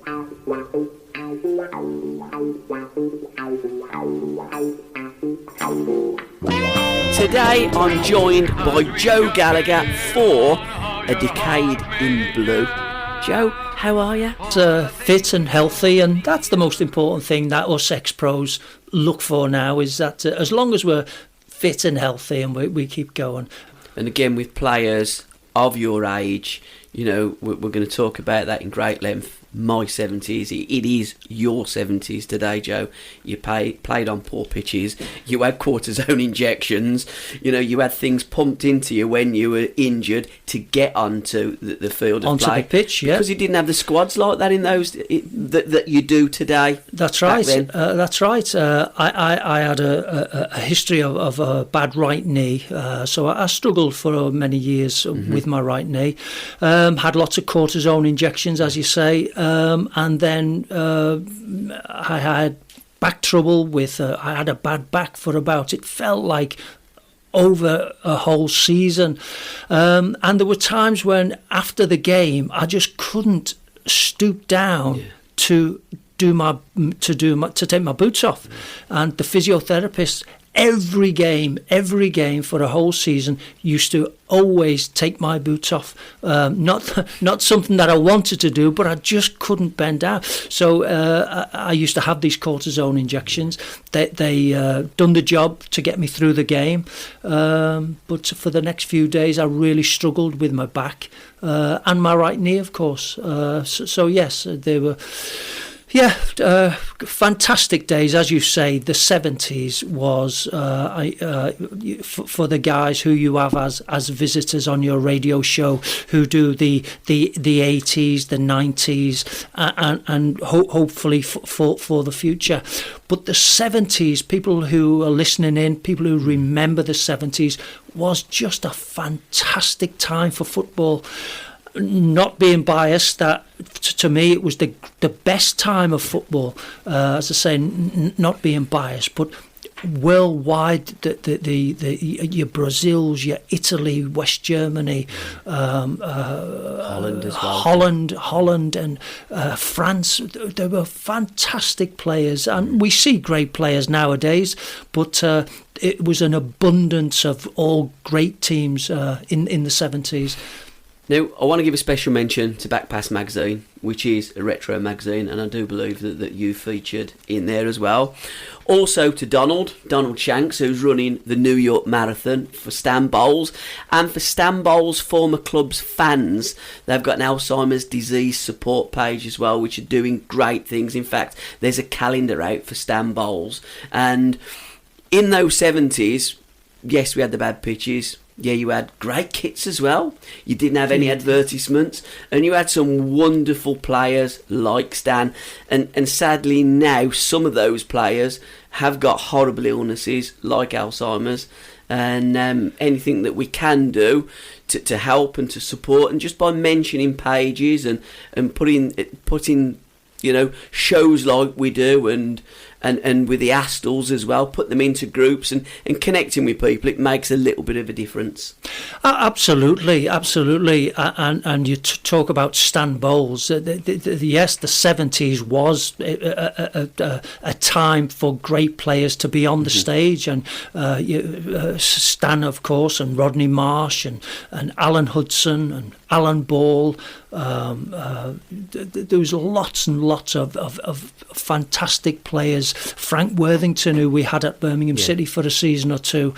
Today I'm joined by Joe Gallagher for A Decade in Blue. Joe, how are you? Fit and healthy, and that's the most important thing that us ex-pros look for now, is that as long as we're fit and healthy and we keep going. And again, with players of your age, you know, we're going to talk about that in great length. My 70s, it is your 70s today, Joe. You played on poor pitches, you had cortisone injections, you know, you had things pumped into you when you were injured to get onto the field of play. Onto the pitch, yeah. Because you didn't have the squads like that in those, that you do today. That's right, that's right. I had a history of a bad right knee, so I struggled for many years with my right knee. Had lots of cortisone injections, as you say. And then I had back trouble with, I had a bad back for about, it felt like over a whole season. And there were times when after the game, I just couldn't stoop down to take my boots off. And the physiotherapist, every game for a whole season, used to always take my boots off. Not something that I wanted to do, but I just couldn't bend down. So I used to have these cortisone injections. They done the job to get me through the game. But for the next few days, I really struggled with my back and my right knee, of course. So yes, they were... Yeah, fantastic days, as you say. The 70s was for the guys who you have as visitors on your radio show, who do the 80s, the 90s, and hopefully for the future. But the 70s, people who are listening in, people who remember the 70s, was just a fantastic time for football. Not being biased, that to me it was the best time of football. As I say, not being biased, but worldwide, the your Brazils, your Italy, West Germany, Holland as well. Holland and France. They were fantastic players, and we see great players nowadays, but it was an abundance of all great teams in the 70s. Now, I want to give a special mention to Backpass Magazine, which is a retro magazine, and I do believe that you featured in there as well. Also to Donald Shanks, who's running the New York Marathon for Stan Bowles. And for Stan Bowles' former club's fans, they've got an Alzheimer's disease support page as well, which are doing great things. In fact, there's a calendar out for Stan Bowles. And in those 70s, yes, we had the bad pitches. Yeah, you had great kits as well. You didn't have any advertisements, and you had some wonderful players like Stan. And sadly now, some of those players have got horrible illnesses like Alzheimer's. And anything that we can do to help and to support, and just by mentioning pages and putting you know, shows like we do, and with the Astles as well, put them into groups and connecting with people, it makes a little bit of a difference. Absolutely. And you talk about Stan Bowles. Yes, the 70s was a time for great players to be on the stage, and Stan, of course, and Rodney Marsh and Alan Hudson and Alan Ball. There was lots and lots of fantastic players. Frank Worthington, who we had at Birmingham City for a season or two.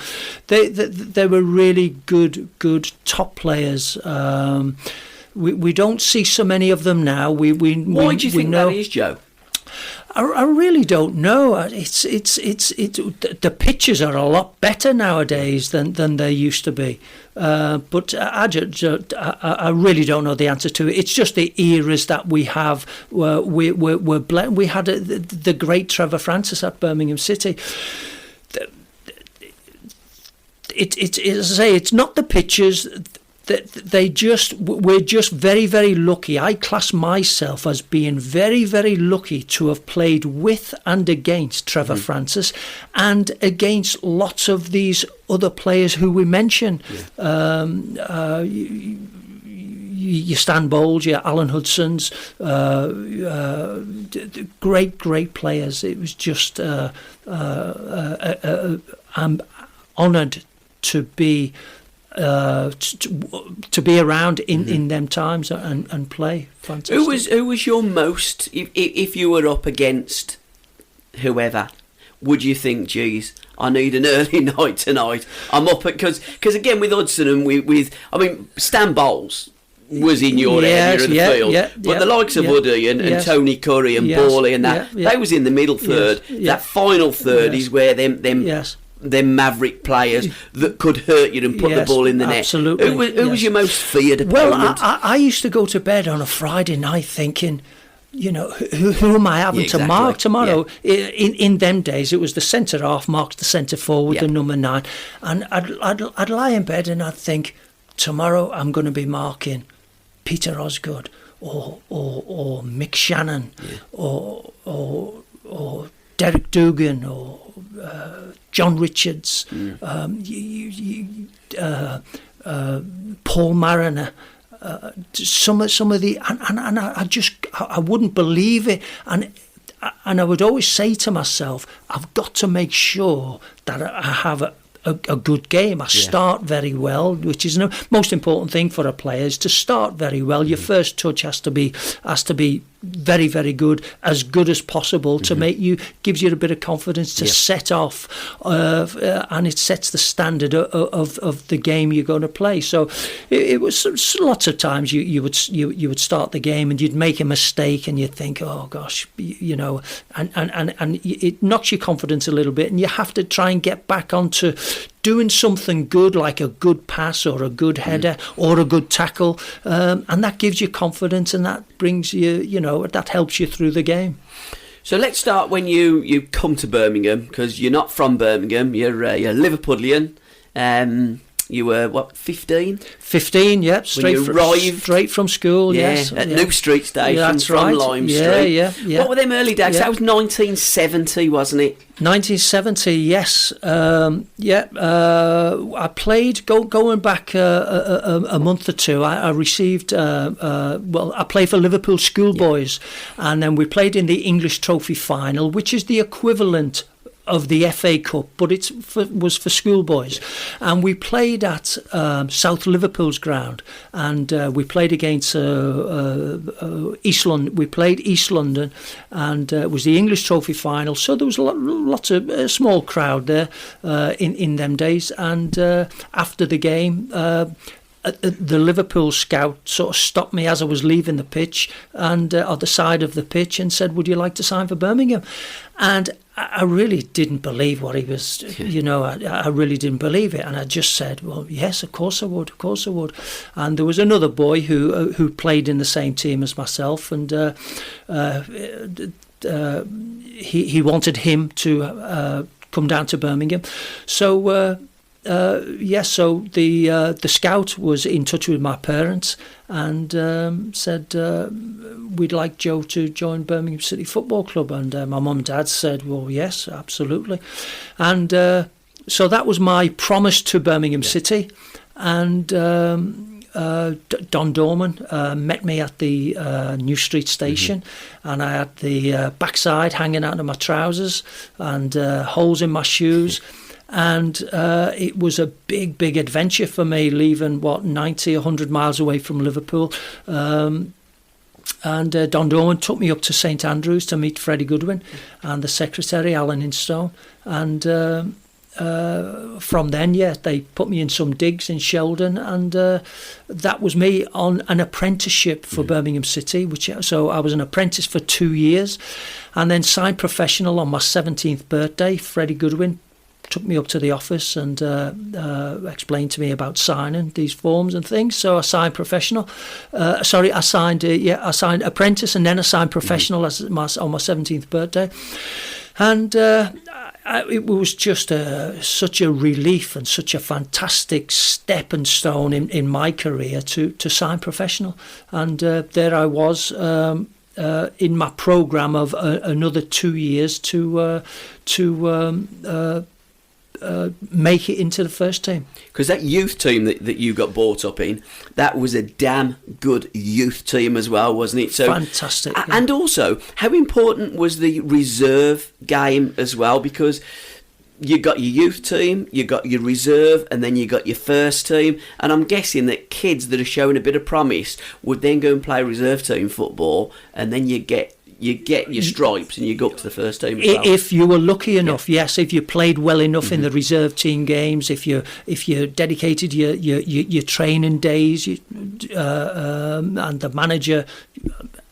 They were really good top players. We don't see so many of them now. Why do you think that is, Joe? I really don't know. The pitches are a lot better nowadays than they used to be. But I really don't know the answer to it. It's just the eras that we have. We're blessed. We had the great Trevor Francis at Birmingham City. As I say, it's not the pitches. We're just very, very lucky. I class myself as being very, very lucky to have played with and against Trevor Francis, and against lots of these other players who we mentioned. your Stan Bowles, your Alan Hudsons, great players. It was just I'm honoured to be around in them times and play. Fantastic. Who was your most, if you were up against whoever, would you think, geez, I need an early night tonight? I'm up at, because again with Hudson and with Stan Bowles was in your area of the field, but the likes of Woody and Tony Curry and Borley and that, they was in the middle third. That final third is where them maverick players that could hurt you and put the ball in the net. Absolutely. Who was your most feared opponent? Well, I used to go to bed on a Friday night thinking, who am I having to mark tomorrow? Yeah. In them days, it was the centre half marks the centre forward, the number 9, and I'd lie in bed and I'd think, tomorrow I'm going to be marking Peter Osgood or Mick Shannon or Derek Dugan or John Richards, Paul Mariner. Some of the and I wouldn't believe it, and I would always say to myself, I've got to make sure that I have a good game. I start very well, which is the most important thing for a player, is to start very well. Your first touch has to be very, very good as possible to gives you a bit of confidence to set off, and it sets the standard of the game you're going to play. So it was lots of times you would start the game and you'd make a mistake and you'd think, oh gosh, and it knocks your confidence a little bit, and you have to try and get back onto doing something good, like a good pass or a good header or a good tackle, and that gives you confidence, and that brings you, that helps you through the game. So let's start when you come to Birmingham, because you're not from Birmingham, you're Liverpudlian. You were, 15? 15, yep. Straight from school, yes. At New Street Station, from Lime Street. Yeah. What were them early days? That was 1970, wasn't it? 1970, yes. I played, going back a month or two, I received, I played for Liverpool schoolboys, and then we played in the English Trophy final, which is the equivalent of the FA Cup, but it was for schoolboys, and we played at South Liverpool's ground, and we played against East London. We played East London, and it was the English Trophy final. So there was lots of small crowd there in them days, and after the game. The Liverpool scout sort of stopped me as I was leaving the pitch and on the side of the pitch and said, would you like to sign for Birmingham? And I really didn't believe what he was, I really didn't believe it. And I just said, well, yes, of course I would. And there was another boy who played in the same team as myself, and he wanted him to come down to Birmingham. So so the scout was in touch with my parents and said we'd like Joe to join Birmingham City Football Club, and my mum and dad said, well, yes, absolutely. And so that was my promise to Birmingham City, and Don Dorman met me at the New Street Station, and I had the backside hanging out of my trousers and holes in my shoes. And it was a big adventure for me, leaving 90, 100 miles away from Liverpool. And Don Dorman took me up to St Andrews to meet Freddie Goodwin and the secretary, Alan Instone. And from then, they put me in some digs in Sheldon, and that was me on an apprenticeship for Birmingham City. So I was an apprentice for 2 years, and then signed professional on my 17th birthday. Freddie Goodwin took me up to the office and explained to me about signing these forms and things. So I signed professional. I signed apprentice, and then I signed professional on my 17th birthday. And it was just such a relief and such a fantastic stepping stone in my career to sign professional. And there I was. In my programme of another 2 years to make it into the first team. Because that youth team that you got brought up in, that was a damn good youth team as well, wasn't it? So fantastic. And also, how important was the reserve game as well? Because you got your youth team, you got your reserve, and then you got your first team. And I'm guessing that kids that are showing a bit of promise would then go and play reserve team football, and then you get your stripes and you go up to the first team as well. If you were lucky enough, yes. If you played well enough in the reserve team games, if you dedicated your training days, and the manager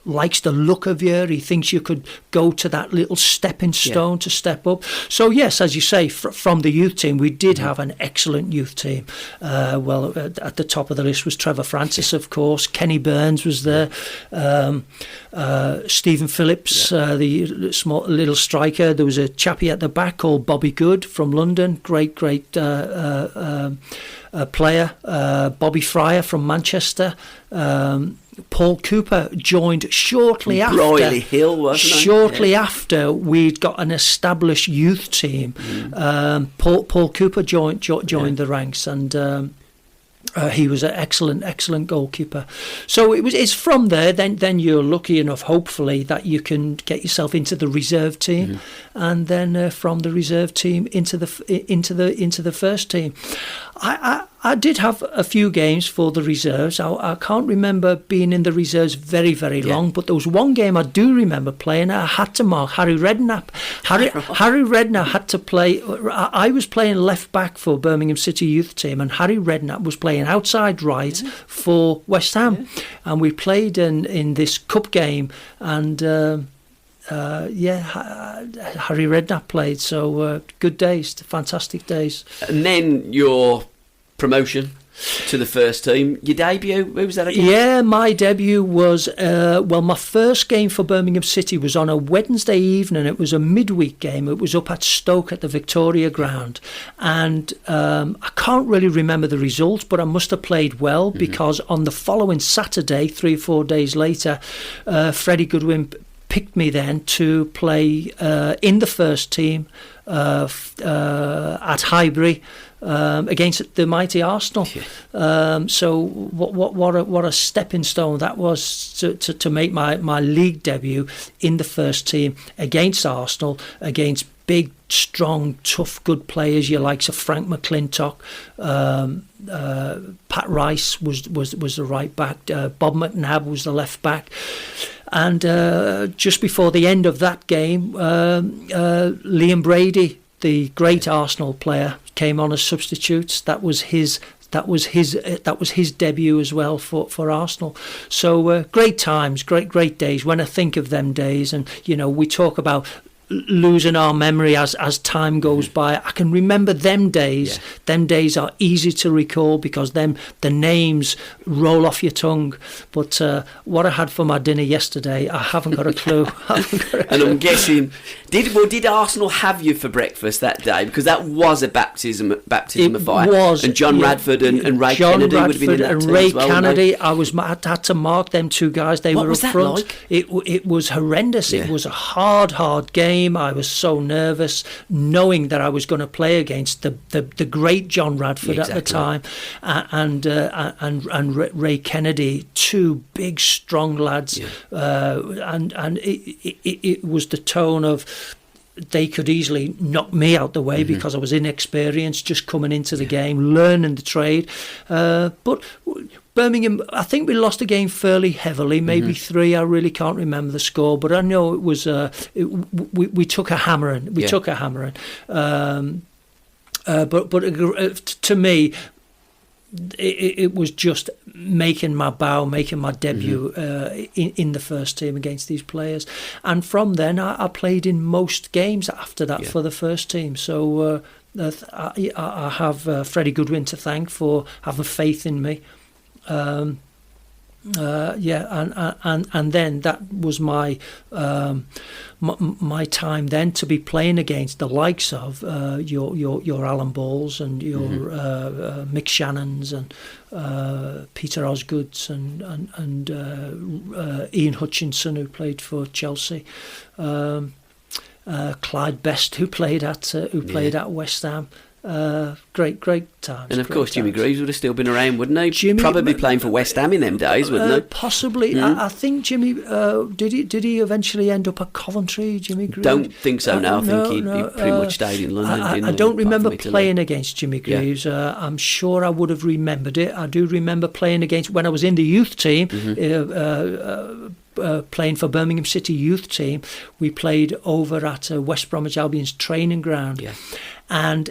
likes the look of you, he thinks you could go to that little stepping stone to step up. So yes, as you say, from the youth team, we did have an excellent youth team. At the top of the list was Trevor Francis, of course. Kenny Burns was there. Stephen Phillips, the small little striker. There was a chappie at the back called Bobby Good from London. Great player. Bobby Fryer from Manchester. Paul Cooper joined shortly after. Broyley Hill, wasn't he? Shortly after we'd got an established youth team. Paul Cooper joined the ranks, and he was an excellent goalkeeper. So it's from there. Then you're lucky enough, hopefully, that you can get yourself into the reserve team, and then from the reserve team into the first team. I did have a few games for the reserves. I can't remember being in the reserves very long, but there was one game I do remember playing. I had to mark Harry Redknapp. Harry Redknapp had to play. I was playing left back for Birmingham City youth team, and Harry Redknapp was playing outside right for West Ham, and we played in this cup game, and Harry Redknapp played. So good days, fantastic days. And then your promotion to the first team. Your debut, who was that again? Yeah, my debut was, my first game for Birmingham City was on a Wednesday evening. It was a midweek game. It was up at Stoke at the Victoria Ground. And I can't really remember the result, but I must have played well, because on the following Saturday, 3 or 4 days later, Freddie Goodwin picked me then to play in the first team at Highbury against the mighty Arsenal. So what a stepping stone that was to make my league debut in the first team against Arsenal, against big, strong, tough, good players, your likes of Frank McClintock. Pat Rice was the right back. Bob McNabb was the left back. And just before the end of that game, Liam Brady, the great Arsenal player, came on as substitute. That was his debut as well for Arsenal. So great times, great days. When I think of them days, and we talk about losing our memory as time goes by, I can remember them days. Them days are easy to recall because the names roll off your tongue. But what I had for my dinner yesterday, I haven't got a clue. And I'm guessing, did Arsenal have you for breakfast that day? Because that was a baptism of fire. It was. And John Radford and Ray Kennedy would have been in that and team Ray as well, Kennedy. I had to mark them two guys. They were up front. Like? It was horrendous. It was a hard game. I was so nervous, knowing that I was going to play against the great John Radford at the time, and Ray Kennedy, two big, strong lads, and it was the tone of they could easily knock me out the way because I was inexperienced, just coming into the game, learning the trade, but Birmingham, I think we lost the game fairly heavily, maybe 3. I really can't remember the score, but I know it was we took a hammering. But to me, it was just making my debut in the first team against these players, and from then I played in most games after that for the first team. So I have Freddie Goodwin to thank for having faith in me. And then that was my time then to be playing against the likes of your Alan Balls and your Mick Shannons and Peter Osgoods and Ian Hutchinson, who played for Chelsea, Clyde Best, who played at West Ham. Great times. And of course, Jimmy Greaves would have still been around, wouldn't he? Jimmy, probably playing for West Ham in them days, wouldn't he? Possibly. I think Jimmy did he eventually end up at Coventry? Jimmy Greaves? Don't think so. No, I think he pretty much stayed in London. I don't remember playing against Jimmy Greaves. I'm sure I would have remembered it. I do remember playing against when I was in the youth team. Playing for Birmingham City youth team, we played over at West Bromwich Albion's training ground, and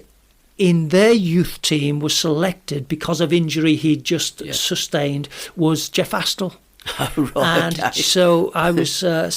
in their youth team was selected because of injury he'd just sustained was Jeff Astle. Oh, right, and so I was after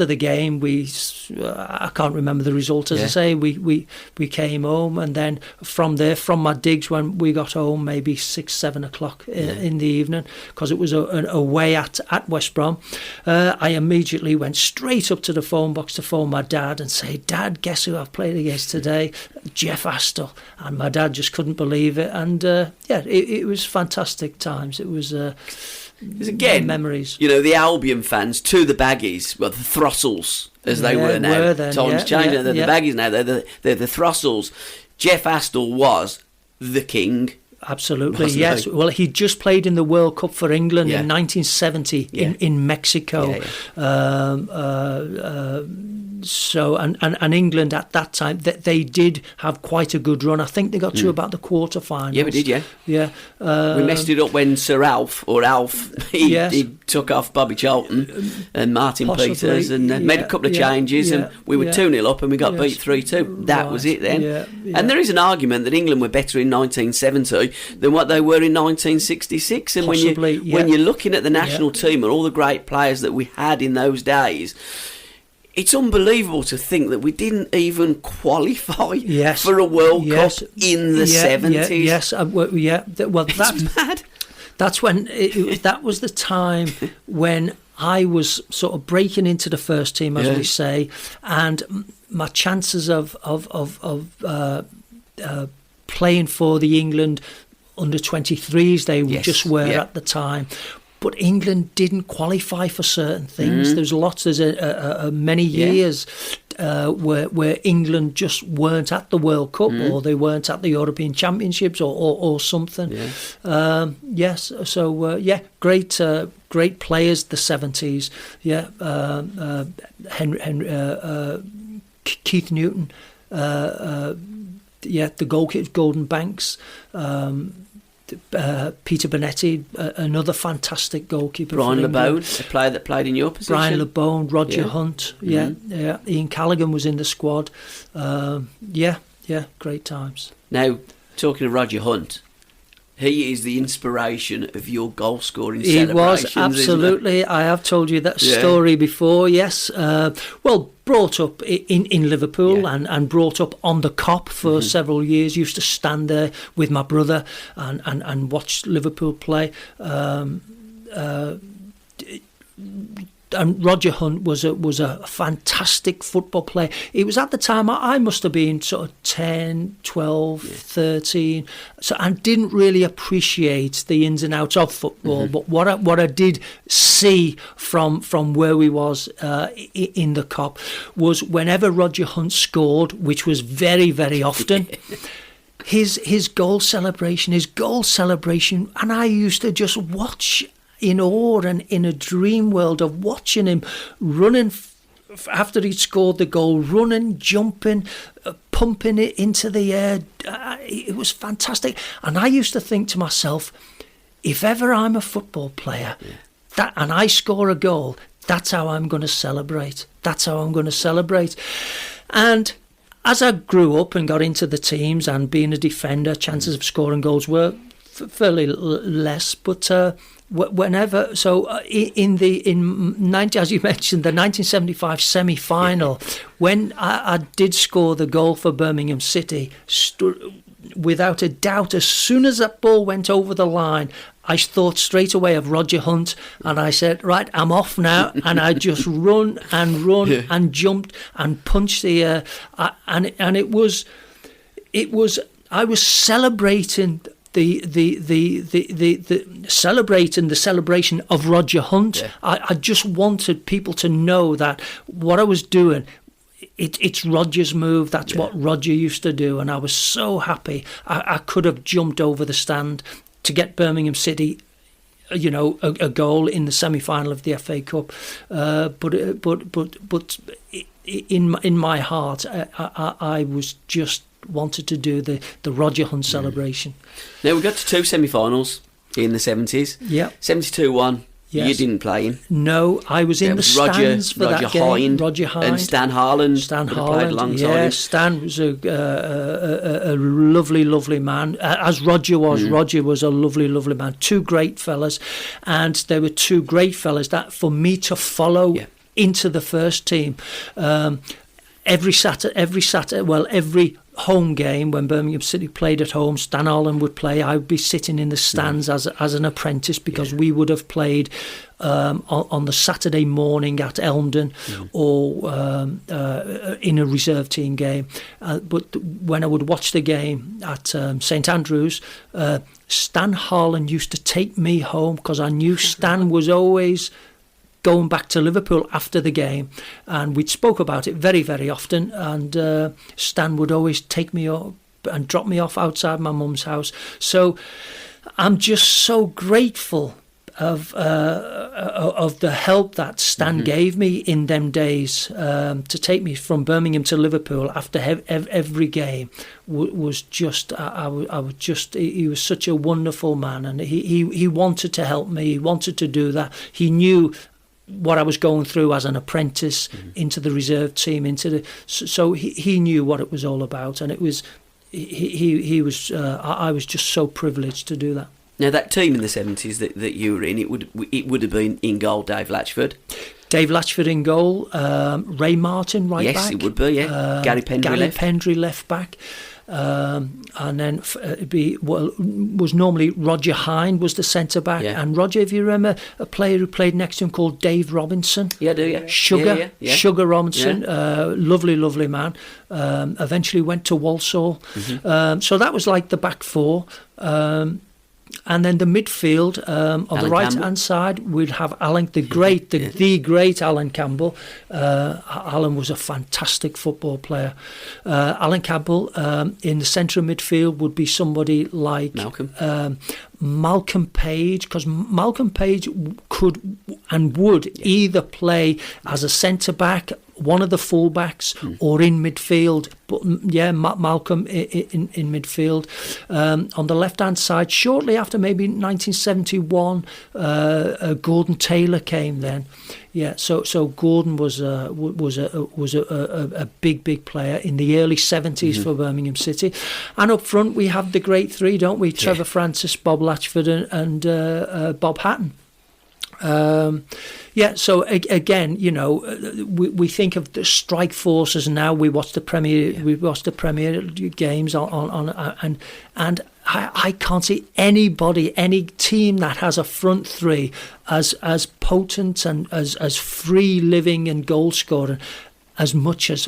the game I can't remember the result, as I say, we came home, and then from my digs when we got home maybe 6-7 o'clock in the evening, because it was away at West Brom, I immediately went straight up to the phone box to phone my dad and say, Dad, guess who I've played against today? Jeff Astle. And my dad just couldn't believe it, and it was fantastic times. It was again memories. The Albion fans to the Baggies, well, the Throssels as they were now. Times changed. They're the Baggies now. They're the Throssels. Jeff Astle was the king. Absolutely, yes. Well, he just played in the World Cup for England in 1970 in Mexico. So and England at that time, they did have quite a good run. I think they got to about the quarterfinals. Yeah, we did. We messed it up when Sir Alf he took off Bobby Charlton and Martin Peters and made a couple of changes, and we were 2-0 up and we got beat 3-2. That was it then. And there is an argument that England were better in 1970 than what they were in 1966. And when you're looking at the national team and all the great players that we had in those days, it's unbelievable to think that we didn't even qualify for a World Cup in the 70s. That's mad. That's when that was the time when I was sort of breaking into the first team, as we say, and my chances of playing for the England under 23s they just were at the time. But England didn't qualify for certain things. There's many years where England just weren't at the World Cup, or they weren't at the European Championships, or something. Great players, the 70s. Keith Newton, the goalkeeper, Gordon Banks. Peter Bonetti, another fantastic goalkeeper. Brian LeBone, a player that played in your position. Brian LeBone, Roger Hunt, Ian Callaghan was in the squad. Great times. Now, talking of Roger Hunt, he is the inspiration of your goal scoring celebrations. He was, absolutely. I have told you that story before, yes. Brought up in Liverpool and brought up on the Kop for several years. Used to stand there with my brother and watch Liverpool play. And Roger Hunt was a fantastic football player. It was at the time I must have been sort of 10, 12, 13, so I didn't really appreciate the ins and outs of football. But what I did see from where we was in the Kop was whenever Roger Hunt scored, which was very, very often. his goal celebration, and I used to just watch in awe and in a dream world of watching him running after he'd scored the goal, running, jumping, pumping it into the air. It was fantastic. And I used to think to myself, if ever I'm a football player and I score a goal, that's how I'm going to celebrate. And as I grew up and got into the teams and being a defender, chances of scoring goals were fairly less, but whenever, as you mentioned, the 1975 semi-final, when I did score the goal for Birmingham City, without a doubt, as soon as that ball went over the line, I thought straight away of Roger Hunt, and I said, right, I'm off now, and I just run and jumped and punched the air, and it was I was celebrating the celebration of Roger Hunt. I just wanted people to know that what I was doing, it's Roger's move. That's what Roger used to do, and I was so happy. I could have jumped over the stand to get Birmingham City, a goal in the semi-final of the FA Cup. But in my heart, I was just wanted to do the Roger Hunt celebration. Now we got to 2 semi-finals in the 70s. Yeah, 72-1. Yes. You didn't play in. No, I was in the stands for that game. Roger Hind and Stan Harland. Played alongside him. Stan was a lovely, lovely man, as Roger was. Roger was a lovely, lovely man. 2 great fellas, and they were 2 great fellas that for me to follow into the first team. Every home game when Birmingham City played at home, Stan Harland would play. I would be sitting in the stands as an apprentice, because we would have played on the Saturday morning at Elmdon or in a reserve team game. But when I would watch the game at St Andrews, Stan Harland used to take me home, because I knew Stan was always going back to Liverpool after the game, and we'd spoke about it very, very often, and Stan would always take me up and drop me off outside my mum's house. So I'm just so grateful of the help that Stan gave me in them days, to take me from Birmingham to Liverpool after every game was just I was just he was such a wonderful man, and he wanted to help me. He wanted to do that. He knew what I was going through as an apprentice into the reserve team, so he knew what it was all about, and it was he was I was just so privileged to do that. Now that team in the 70s that you were in, it would have been in goal Dave Latchford. Dave Latchford in goal, Ray Martin right back. Yes, it would be. Yeah, Gary Pendry left back. And then was normally Roger Hind was the centre back, and Roger, if you remember, a player who played next to him called Dave Robinson. Yeah, I do. Yeah, Sugar Robinson, lovely man. Eventually went to Walsall. So that was like the back 4. And then the midfield, on the right-hand side, we'd have Alan, the great Alan Campbell. Alan was a fantastic football player. Alan Campbell, in the centre of midfield, would be somebody like Malcolm Page, because Malcolm Page could and would either play as a centre-back, one of the full-backs, or in midfield. But Malcolm in midfield. On the left-hand side, shortly after maybe 1971, Gordon Taylor came then. Yeah, so Gordon was a big player in the early 70s for Birmingham City. And up front we have the great 3, don't we? Trevor Francis, Bob Latchford and Bob Hatton. So again, we think of the strike forces now. We watch the Premier games on and I can't see any team that has a front 3 as potent and as free living and goal scoring as much as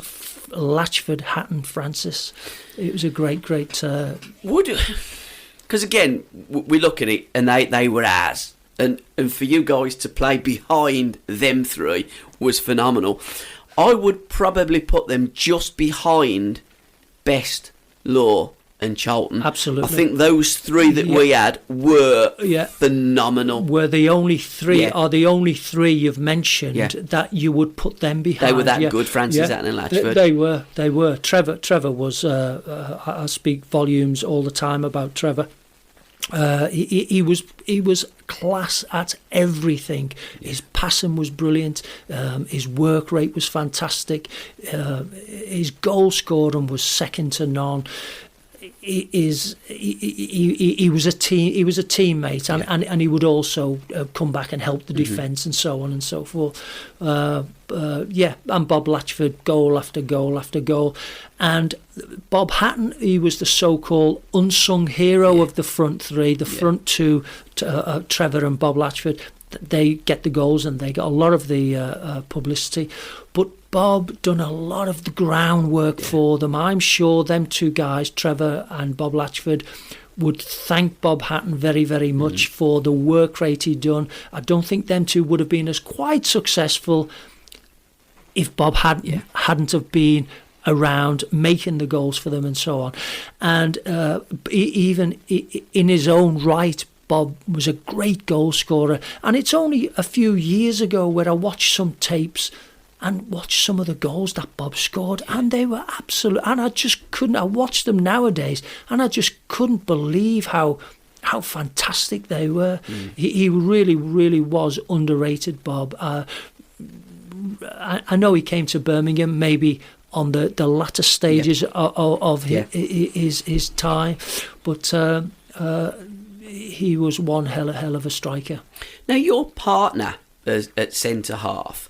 Latchford, Hatton, Francis. It was a great. Because again, we look at it and they were ours. And for you guys to play behind them 3 was phenomenal. I would probably put them just behind Best, Law and Charlton. Absolutely. I think those 3 that we had were phenomenal. Were the only 3 are the only 3 you've mentioned that you would put them behind. They were that good, Francis Hatton and Latchford. They were. Trevor was, I speak volumes all the time about Trevor. He was class at everything. His passing was brilliant. His work rate was fantastic. His goal scoring was second to none. He was a teammate, and he would also come back and help the defence and so on and so forth. And Bob Latchford, goal after goal after goal. And Bob Hatton, he was the so-called unsung hero of the front 3. The front 2, Trevor and Bob Latchford, they get the goals and they get a lot of the publicity. But Bob done a lot of the groundwork for them. I'm sure them 2 guys, Trevor and Bob Latchford, would thank Bob Hatton very, very much for the work rate he'd done. I don't think them 2 would have been as quite successful if Bob hadn't have been around making the goals for them and so on. And even in his own right, Bob was a great goal scorer. And it's only a few years ago where I watched some tapes and watched some of the goals that Bob scored, and they were absolute. And I just couldn't. I watched them nowadays, and I just couldn't believe how fantastic they were. He really, really was underrated, Bob. I know he came to Birmingham maybe on the latter stages of his time, but he was one hell of a striker. Now, your partner at centre half,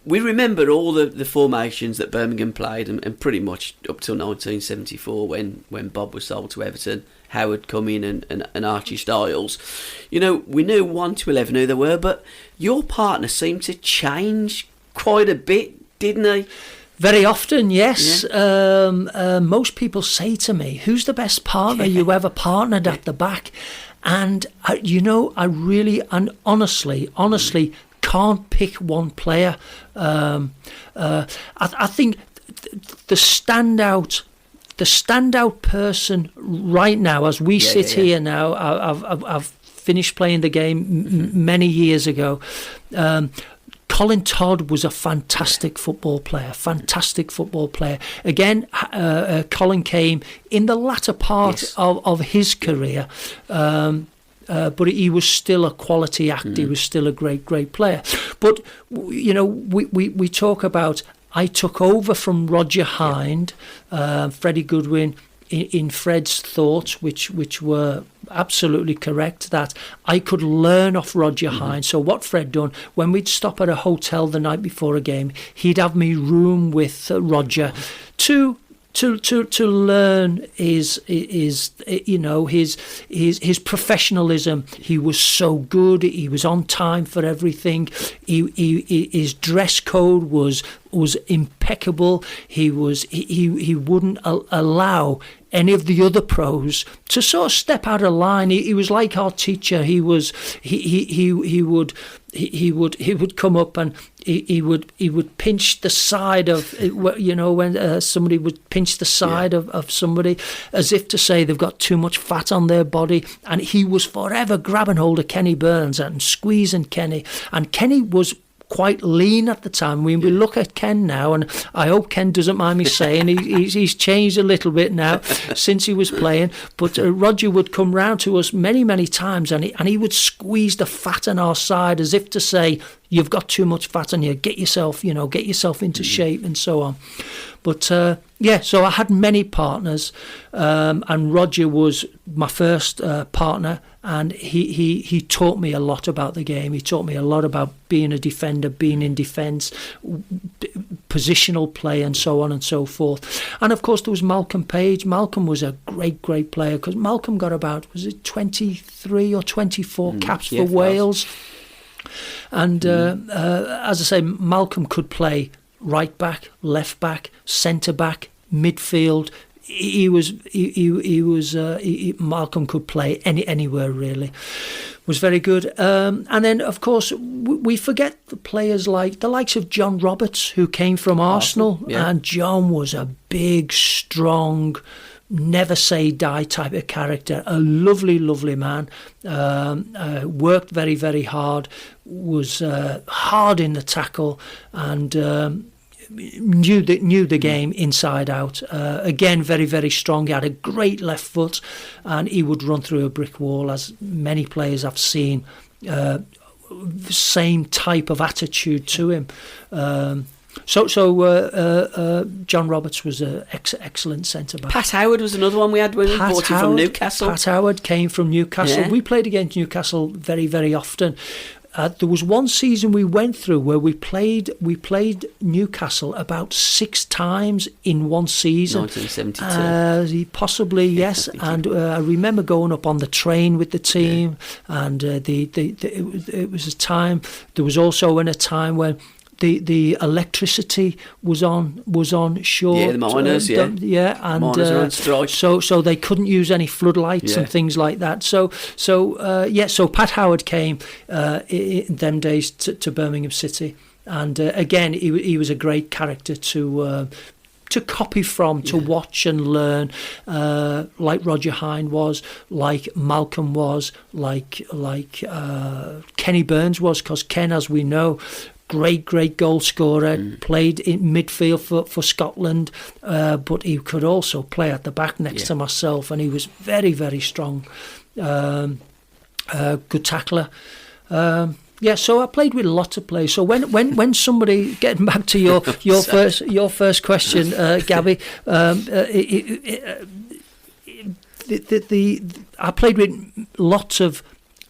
we remember all the formations that Birmingham played, and pretty much up till 1974 when Bob was sold to Everton, Howard come in and Archie Styles. You know, we knew 1 to 11 who they were, but your partner seemed to change quite a bit, didn't he? Very often, yes. Yeah. Most people say to me, who's the best partner you ever partnered at the back? And, I really and honestly can't pick one player. I think the standout person right now, as we sit here now, I've finished playing the game many years ago. Colin Todd was a fantastic football player. Again, Colin came in the latter part of his career, but he was still a quality act. He was still a great player. But, we talk about, I took over from Roger Hind, Freddie Goodwin, in Fred's thoughts, which were absolutely correct, that I could learn off Roger Hind. So what Fred done, when we'd stop at a hotel the night before a game, he'd have me room with Roger to learn his professionalism. He was so good. He was on time for everything. His dress code was impeccable. He wouldn't allow any of the other pros to sort of step out of line. He was like our teacher. He would come up and he would pinch the side of, when somebody would pinch the side of somebody, as if to say they've got too much fat on their body, and he was forever grabbing hold of Kenny Burns and squeezing Kenny, and Kenny was quite lean at the time. We look at Ken now, and I hope Ken doesn't mind me saying he's changed a little bit now since he was playing. But Roger would come round to us many times, and he would squeeze the fat on our side, as if to say, you've got too much fat on you. Get yourself into shape and so on. But so I had many partners, and Roger was my first partner, and he taught me a lot about the game. He taught me a lot about being a defender, being in defence, positional play, and so on and so forth. And of course there was Malcolm Page. Malcolm was a great player, because Malcolm got about, was it 23 or 24 caps for Wales? And as I say, Malcolm could play right back, left back, centre back, midfield. Malcolm could play anywhere really. Was very good. And then of course we forget the players like the likes of John Roberts, who came from Arsenal, and John was a big, strong, never say die type of character, a lovely man, worked very hard, was hard in the tackle, and knew the game inside out. Again, very strong. He had a great left foot, and he would run through a brick wall, as many players I've seen. Same type of attitude to him. So John Roberts was an excellent centre-back. Pat Howard was another one we had when we bought him from Newcastle. Pat Howard came from Newcastle. Yeah. We played against Newcastle very often. There was one season we went through where we played Newcastle about 6 times in one season. 1972. Possibly, yes. And I remember going up on the train with the team, and it was a time. There was also a time when the electricity was on short. Yeah, the miners, and miners are on strike. So they couldn't use any floodlights and things like that. So Pat Howard came in them days to Birmingham City, and again he was a great character to copy from, to watch and learn, like Roger Hine was, like Malcolm was, like Kenny Burns was, because Ken, as we know, great goal scorer, played in midfield for Scotland, but he could also play at the back next to myself, and he was very, very strong, good tackler. So I played with lots of players. So when somebody, getting back to your first question, Gabby, I played with lots of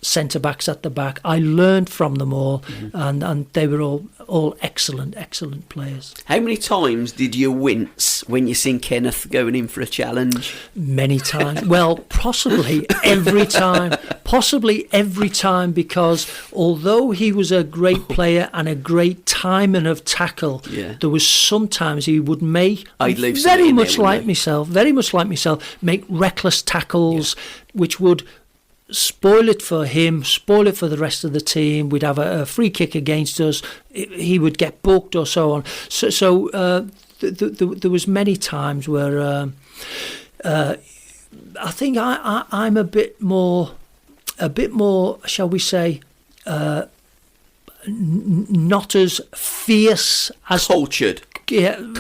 centre backs at the back. I learned from them all, and they were all excellent players. How many times did you wince when you seen Kenneth going in for a challenge? Many times. Well, possibly every time. Because although he was a great player and a great timing of tackle, there was sometimes he would make, very much like myself, make reckless tackles, which would spoil it for him, spoil it for the rest of the team. We'd have a free kick against us, he would get booked or so on. So there was many times where I think I'm a bit more, shall we say, not as fierce as cultured. Ken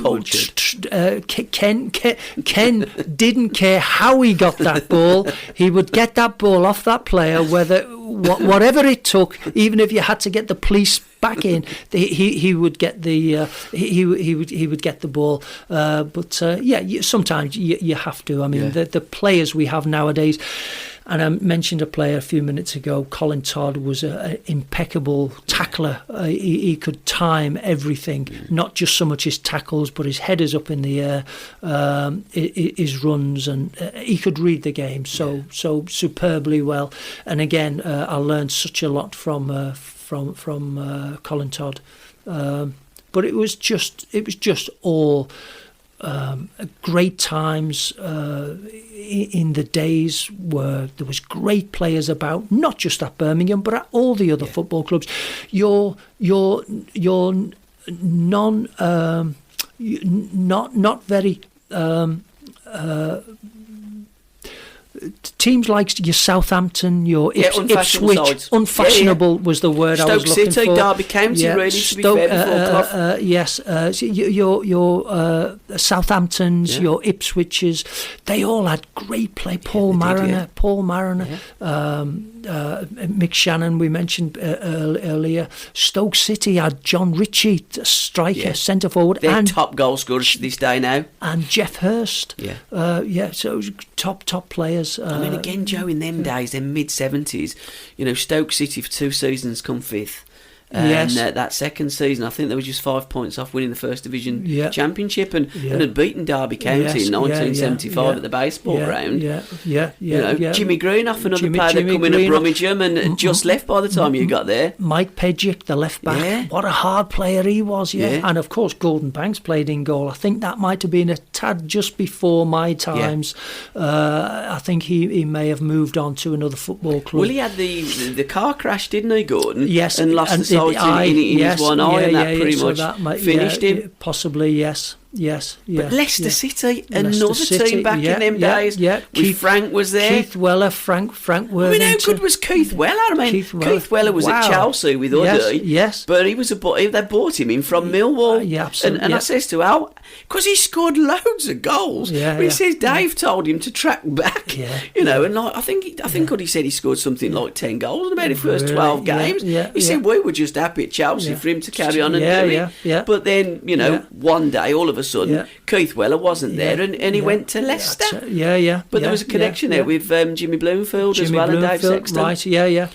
didn't care how he got that ball. He would get that ball off that player, whatever it took, even if you had to get the police back in. He would get the he would get the ball. But sometimes you have to. I mean, the players we have nowadays. And I mentioned a player a few minutes ago, Colin Todd, was an impeccable tackler. He could time everything, not just so much his tackles, but his headers up in the air, his runs, and he could read the game so superbly well. And again, I learned such a lot from Colin Todd. But it was just all great times in the days where there was great players about, not just at Birmingham but at all the other football clubs. Your not very teams like your Southampton, your Ipswich, unfashionable was the word I was looking for. Stoke City, Derby County, really, to be fair, yes, your Southamptons, your Ipswiches, they all had great play. Paul Mariner, Mick Shannon, we mentioned earlier. Stoke City had John Ritchie, striker, centre forward, and top goal scorers this day now, and Jeff Hurst. So top players. I mean, again, Joe, in them days, them mid-70s, Stoke City for 2 seasons come 5th. And that second season, I think they were just 5 points off winning the First Division Championship and had beaten Derby County in 1975 at the baseball ground. Jimmy Greenough, another player that come in at Brummagem and just left by the time you got there. Mike Pedgick, the left back. What a hard player he was, And of course, Gordon Banks played in goal. I think that might have been a tad just before my times. I think he may have moved on to another football club. Well, he had the car crash, didn't he, Gordon? Yes. And lost the in his one eye, and that pretty much finished him. Possibly, yes. But Leicester City, another team back in them days. Frank was there. Keith Weller, Frank Worthington. I mean, how good was Keith Weller? I mean, Keith Weller was at Chelsea with Uddy. Yes. But they bought him in from Millwall. Absolutely. And I says to Al, because he scored loads of goals. He says Dave told him to track back. And I think Uddy said he scored something like 10 goals in about the first 12 games. He said we were just happy at Chelsea for him to carry on and do it. But then, one day, all of a a sudden, Keith Weller wasn't there, and he went to Leicester. But there was a connection there with Jimmy Bloomfield as well, and Dave Sexton. Right,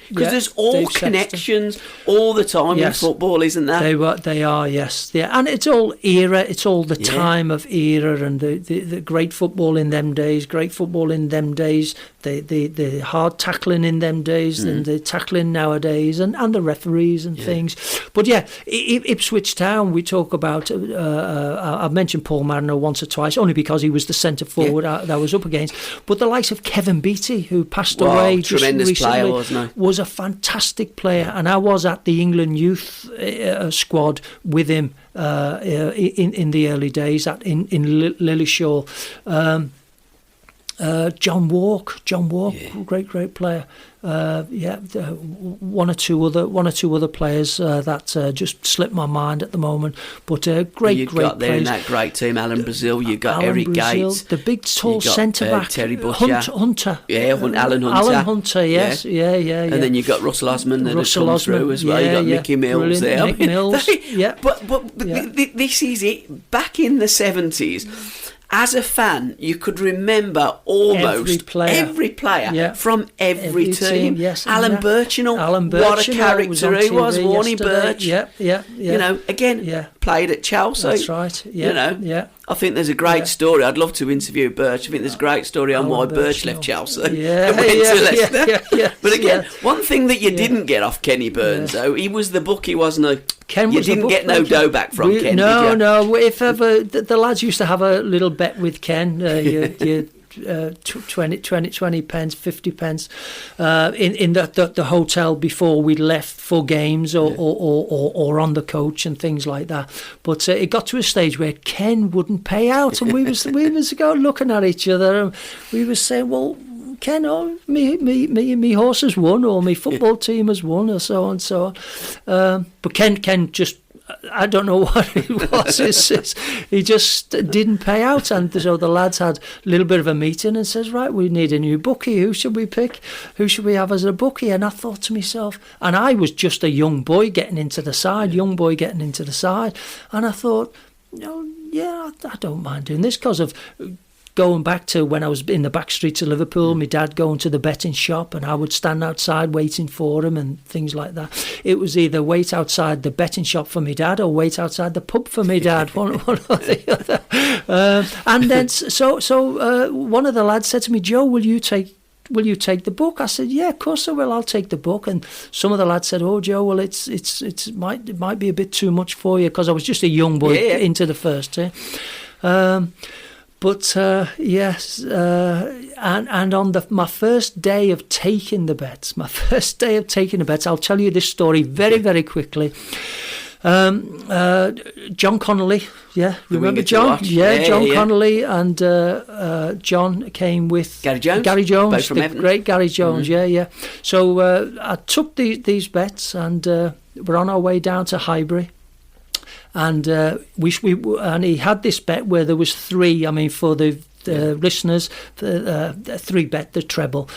Because there's all connections all the time in football, isn't there? They are, yes. Yeah. And it's all era, it's all the time of era, and the great football in them days, the hard tackling in them days, and the tackling nowadays, and the referees and things. But Ipswich Town, we talk about, I've mentioned Paul Mariner once or twice, only because he was the centre forward that I was up against. But the likes of Kevin Beattie, who passed away just recently, player, wasn't he? Was a fantastic player, and I was at the England youth squad with him in the early days in Lillishall. John Walk, great player. One or two other players that just slipped my mind at the moment. But great got there players. In that great team, Alan Brazil. You got Eric Gates, the big tall centre back, Terry Butcher, Hunter. Alan Hunter. Alan Hunter, yes, yeah. And then you got Russell Osman that had come through as well. You got Mickey Mills there. Nick Mills, But this is it. Back in the 70s. As a fan, you could remember almost every player from every team. Yes, Alan Birchinall, what a character he was, Warnie Birch. You know, again, played at Chelsea. That's right. I think there's a great story. I'd love to interview Birch. I think there's a great story on why Birch left Chelsea and went to Leicester. But again, one thing that you didn't get off Kenny Burns, though, he was the bookie, was't he? You didn't get no dough back from Ken, did you? No. If ever, the lads used to have a little bet with Ken. 20 pence, 50 pence in the hotel before we left for games or on the coach and things like that. But it got to a stage where Ken wouldn't pay out, and we was looking at each other, and we was saying, well, Ken, me horse has won, or me football team has won, or so on and so on. But Ken just, I don't know what it was. He just didn't pay out, and so the lads had a little bit of a meeting and says, right, we need a new bookie. Who should we pick? Who should we have as a bookie? And I thought to myself, and I was just a young boy getting into the side, and I thought, I don't mind doing this, because of going back to when I was in the back streets of Liverpool, my dad going to the betting shop, and I would stand outside waiting for him and things like that. It was either wait outside the betting shop for my dad or wait outside the pub for my dad, one or the other. And then so one of the lads said to me, Joe, will you take the book? I said, yeah, of course I will. I'll take the book. And some of the lads said, oh, Joe, well, it might be a bit too much for you, because I was just a young boy into the first year. But yes, and on my first day of taking the bets, I'll tell you this story very, very quickly. John Connolly, remember John? John Connolly and John came with Gary Jones, both from Everton. Great Gary Jones, So I took these bets, and we're on our way down to Highbury. And and he had this bet where there was three. I mean, for the listeners, three bet the treble.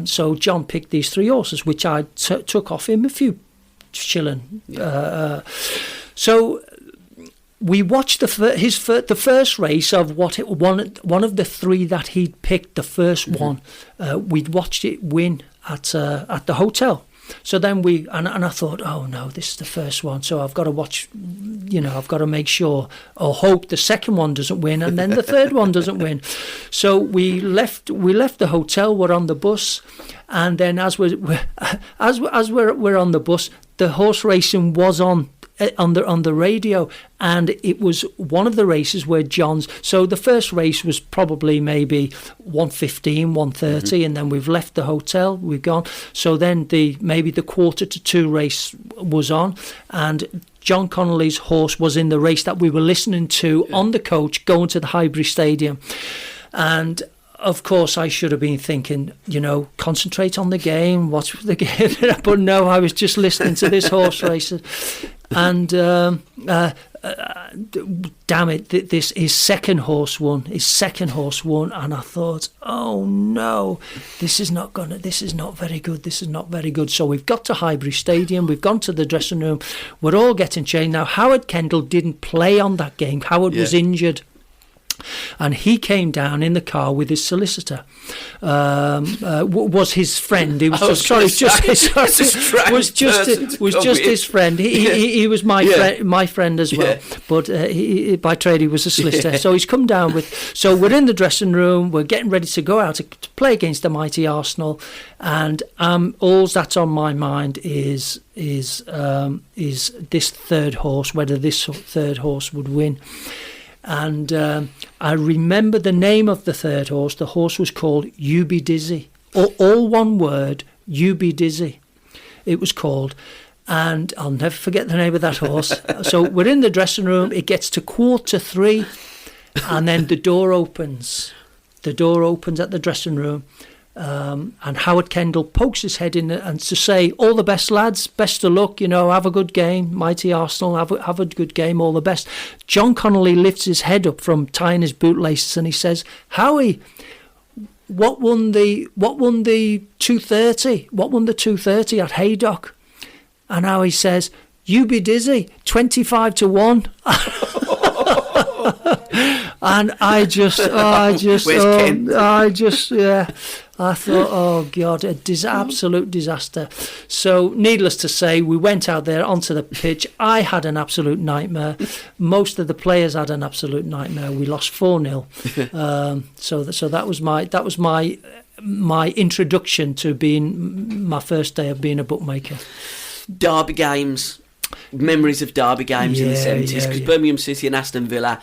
So John picked these three horses, which I took off him a few shilling. So we watched the first race of one of the three that he'd picked. The first one, we'd watched it win at the hotel. So then and I thought, oh no, this is the first one, so I've got to watch, I've got to make sure or hope the second one doesn't win, and then the third one doesn't win. So we left the hotel, we're on the bus, and then as we're on the bus, the horse racing was on the radio, and it was one of the races where so the first race was probably maybe 1:15, 1:30, and then we've left the hotel, we've gone. So then maybe the 1:45 race was on, and John Connolly's horse was in the race that we were listening to on the coach going to the Highbury Stadium. And of course, I should have been thinking, concentrate on the game, watch the game. But no, I was just listening to this horse race. And damn it, his second horse won, and I thought, oh no, this is not very good. So we've got to Highbury Stadium, we've gone to the dressing room, we're all getting changed. Now Howard Kendall didn't play on that game. Howard was injured. And he came down in the car with his solicitor. Was his friend? He was just his friend. He was my friend as well. Yeah. But by trade he was a solicitor. Yeah. So he's come down with. So we're in the dressing room. We're getting ready to go out to play against the mighty Arsenal. And all that's on my mind is this third horse. Whether this third horse would win. And I remember the name of the third horse. The horse was called You Be Dizzy. All one word, You Be Dizzy. It was called. And I'll never forget the name of that horse. So we're in the dressing room. It gets to 3:15. And then the door opens. The door opens at the dressing room. And Howard Kendall pokes his head in and to say, all the best, lads, best of luck, have a good game, mighty Arsenal, have a good game, all the best. John Connolly lifts his head up from tying his bootlaces and he says, Howie, what won the 2:30? What won the 2:30 at Haydock? And Howie says, You Be Dizzy, 25-1. And I thought, oh God, absolute disaster. So needless to say, we went out there onto the pitch. I had an absolute nightmare. Most of the players had an absolute nightmare. We lost 4-0. So that was my introduction to being my first day of being a bookmaker. Derby games, memories of derby games in the 70s, because Birmingham City and Aston Villa,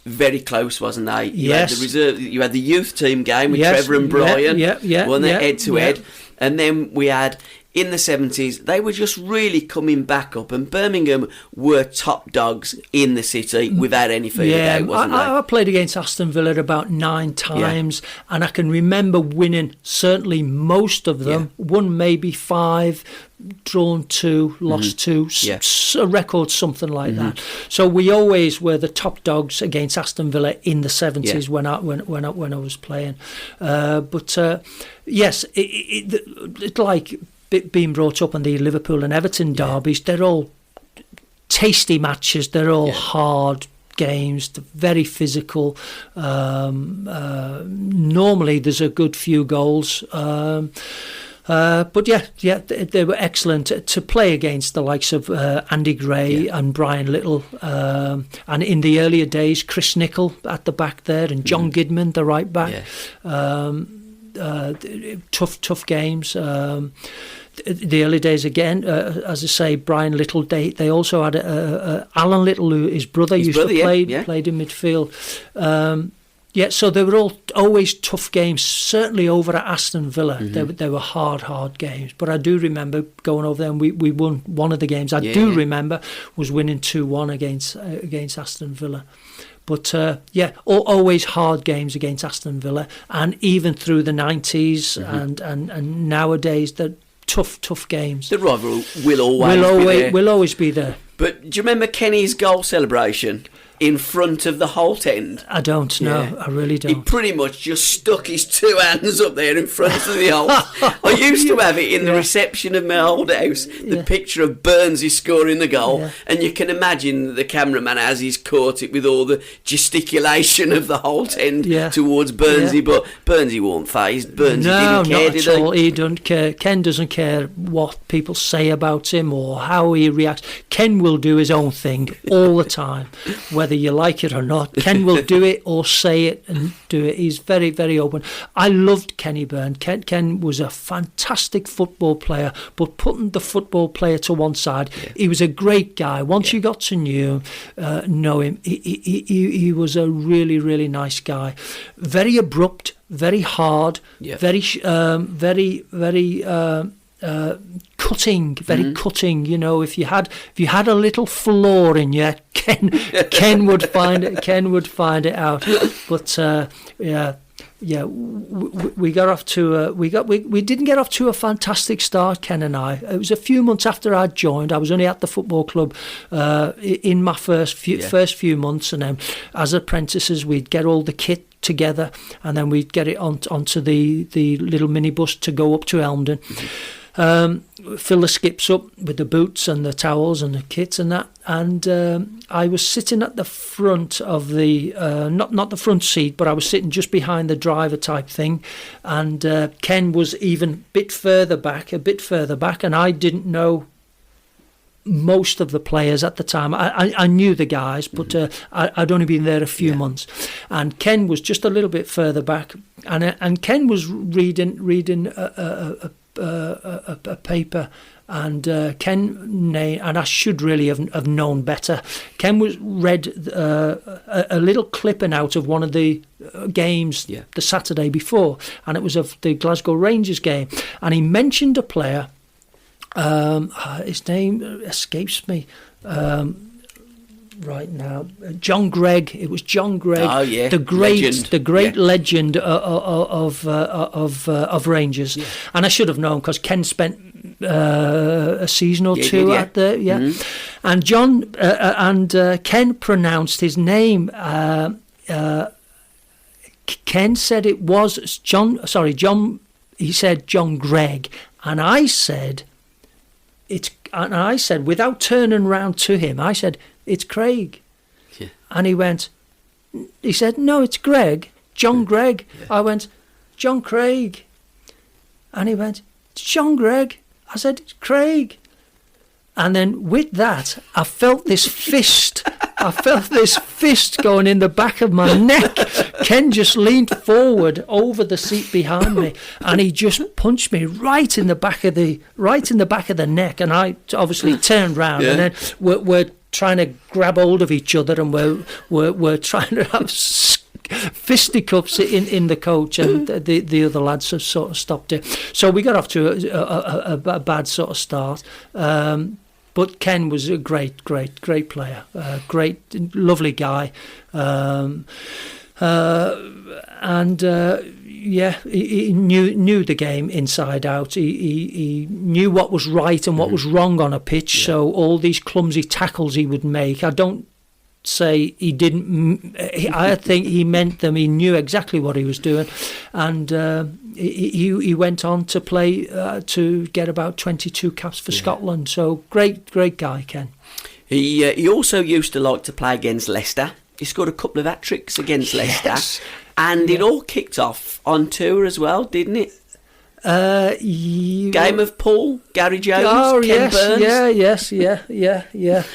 very close, wasn't they? You had the youth team game with Trevor and Brian, wasn't they, head to head? And then we had, in the 70s, they were just really coming back up, and Birmingham were top dogs in the city without any fear of doubt, wasn't they? I played against Aston Villa about 9 times, and I can remember winning certainly most of them, won maybe 5, drawn 2, lost 2, a record something like that. So we always were the top dogs against Aston Villa in the 70s when I was playing. Yes, it's like being brought up on the Liverpool and Everton derbies. They're all tasty matches. They're all hard games, very physical. Normally there's a good few goals. But they were excellent to play against the likes of Andy Gray and Brian Little, and in the earlier days Chris Nicholl at the back there and John Gidman the right back. Tough games. The early days again, as I say, Brian Little. They also had Alan Little, who his brother used to play in midfield. So they were always tough games, certainly over at Aston Villa. They were hard games. But I do remember going over there and we won one of the games. I remember was winning 2-1 against Aston Villa. But always hard games against Aston Villa, and even through the 90s and nowadays, the tough games. The rivalry will always be there. But do you remember Kenny's goal celebration in front of the Holt end? I don't know. I really don't. He pretty much just stuck his 2 hands up there in front of the Holt. I used to have it in the reception of my old house, the picture of Burnsy scoring the goal, and you can imagine the cameraman as he's caught it with all the gesticulation of the Holt end towards Burnsy, but Burnsy wasn't fazed. Burnsy didn't care, not at all. He doesn't care. Ken doesn't care what people say about him or how he reacts. Ken will do his own thing all the time, whether you like it or not. Ken will do it or say it and do it. He's very, very open. I loved Kenny Byrne. Ken was a fantastic football player, but putting the football player to one side, he was a great guy. Once you got to know him, he was a really, really nice guy. Very abrupt, very hard, very cutting, very cutting. If you had a little flaw in you, Ken would find it. Ken would find it out. But we got off to we didn't get off to a fantastic start, Ken and I. It was a few months after I'd joined. I was only at the football club in my first few months, and then as apprentices we'd get all the kit together, and then we'd get it onto the little minibus to go up to Elmdon. Fill the skips up with the boots and the towels and the kits and that, and I was sitting at the front of the not the front seat, but I was sitting just behind the driver type thing, and Ken was even a bit further back, and I didn't know most of the players at the time. I knew the guys, but I'd only been there a few months, and Ken was just a little bit further back, and Ken was reading a paper, and Ken, and I should really have known better. Ken read a little clipping out of one of the games the Saturday before, and it was of the Glasgow Rangers game, and he mentioned a player. His name escapes me right now. John Gregg. It was John Gregg. Oh yeah, the great legend of Rangers. Yeah. And I should have known because Ken spent a season or two at the And John and Ken pronounced his name. Ken said it was John. Sorry, John. He said John Gregg, and I said. And I said, without turning round to him, I said, it's Craig. Yeah. And he said, no, it's Greg, John Gregg. Yeah. I went, John Craig. And he went, it's John Gregg. I said, it's Craig. And then with that, I felt this fist. Going in the back of my neck. Ken just leaned forward over the seat behind me, and he just punched me right in the back of the neck. And I obviously turned round, and then we're trying to grab hold of each other, and we're trying to have fisticuffs in the coach, and the other lads have sort of stopped it. So we got off to a bad sort of start. But Ken was a great player, great, lovely guy, he knew the game inside out. He knew what was right and what was wrong on a pitch. Yeah. So all these clumsy tackles he would make, I don't say he didn't. I think he meant them. He knew exactly what he was doing, and he went on to play to get about 22 caps for Scotland. So great guy, Ken. He also used to like to play against Leicester. He scored a couple of hat-tricks against Leicester, and it all kicked off on tour as well, didn't it? Game of Pool, Gary Jones, Ken Burns.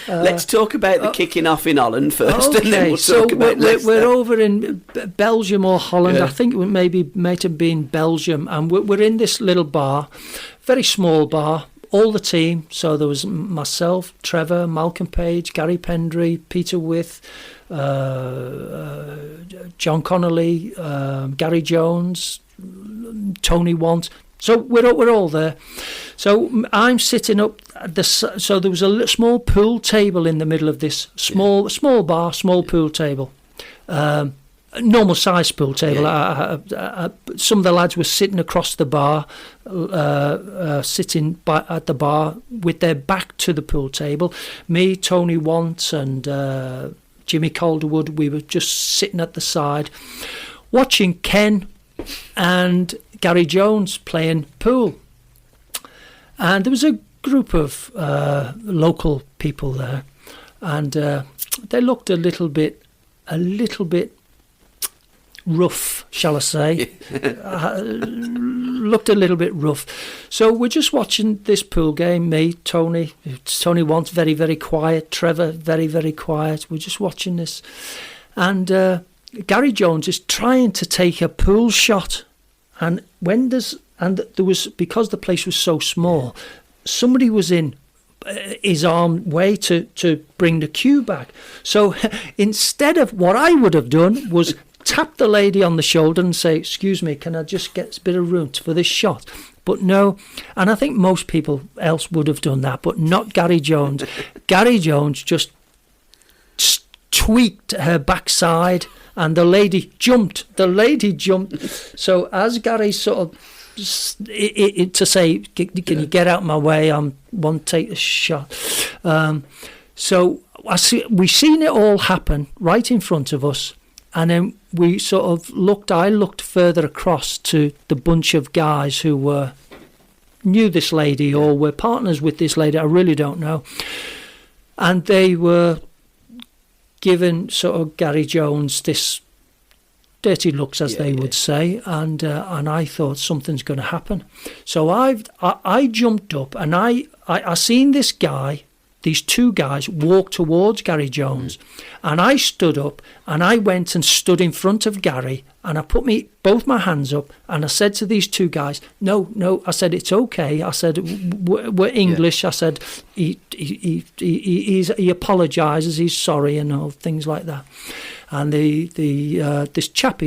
Let's talk about the kicking off in Holland first, and then we'll talk about Leicester. We're over in Belgium or Holland. I think it might have been Belgium, and we're in this little bar, very small bar. All the team. So there was myself, Trevor, Malcolm Page, Gary Pendry, Peter Wyth, John Connolly, Gary Jones, Tony Want. So we're all there. So I'm sitting up at so there was a small pool table in the middle of this small bar, small pool table. Normal size pool table. Some of the lads were sitting across the bar, sitting at the bar with their back to the pool table. Me, Tony Want, and Jimmy Calderwood, we were just sitting at the side, watching Ken and Gary Jones playing pool. And there was a group of local people there, and they looked a little bit rough, shall I say. Looked a little bit rough. So we're just watching this pool game. Me, Tony wants very, very quiet. Trevor, very, very quiet. We're just watching this. And Gary Jones is trying to take a pool shot. And there was, because the place was so small, somebody was in his arm way to bring the cue back. So instead of what I would have done was tap the lady on the shoulder and say, excuse me, can I just get a bit of room for this shot? But no, and I think most people else would have done that, but not Gary Jones. Gary Jones just tweaked her backside and the lady jumped. So as Gary sort of to say, can you get out of my way? I want to take a shot. So we seen it all happen right in front of us, and then we sort of looked. I looked further across to the bunch of guys who knew this lady or were partners with this lady. I really don't know, and they were giving sort of Gary Jones this dirty looks, as they would say, and I thought something's going to happen. So I jumped up, and I seen this guy, these two guys, walk towards Gary Jones, and I stood up, and I went and stood in front of Gary, and I put both my hands up, and I said to these two guys, no, I said, it's okay. I said, we're English. I said, he apologises, he's sorry, and all things like that. And this chap,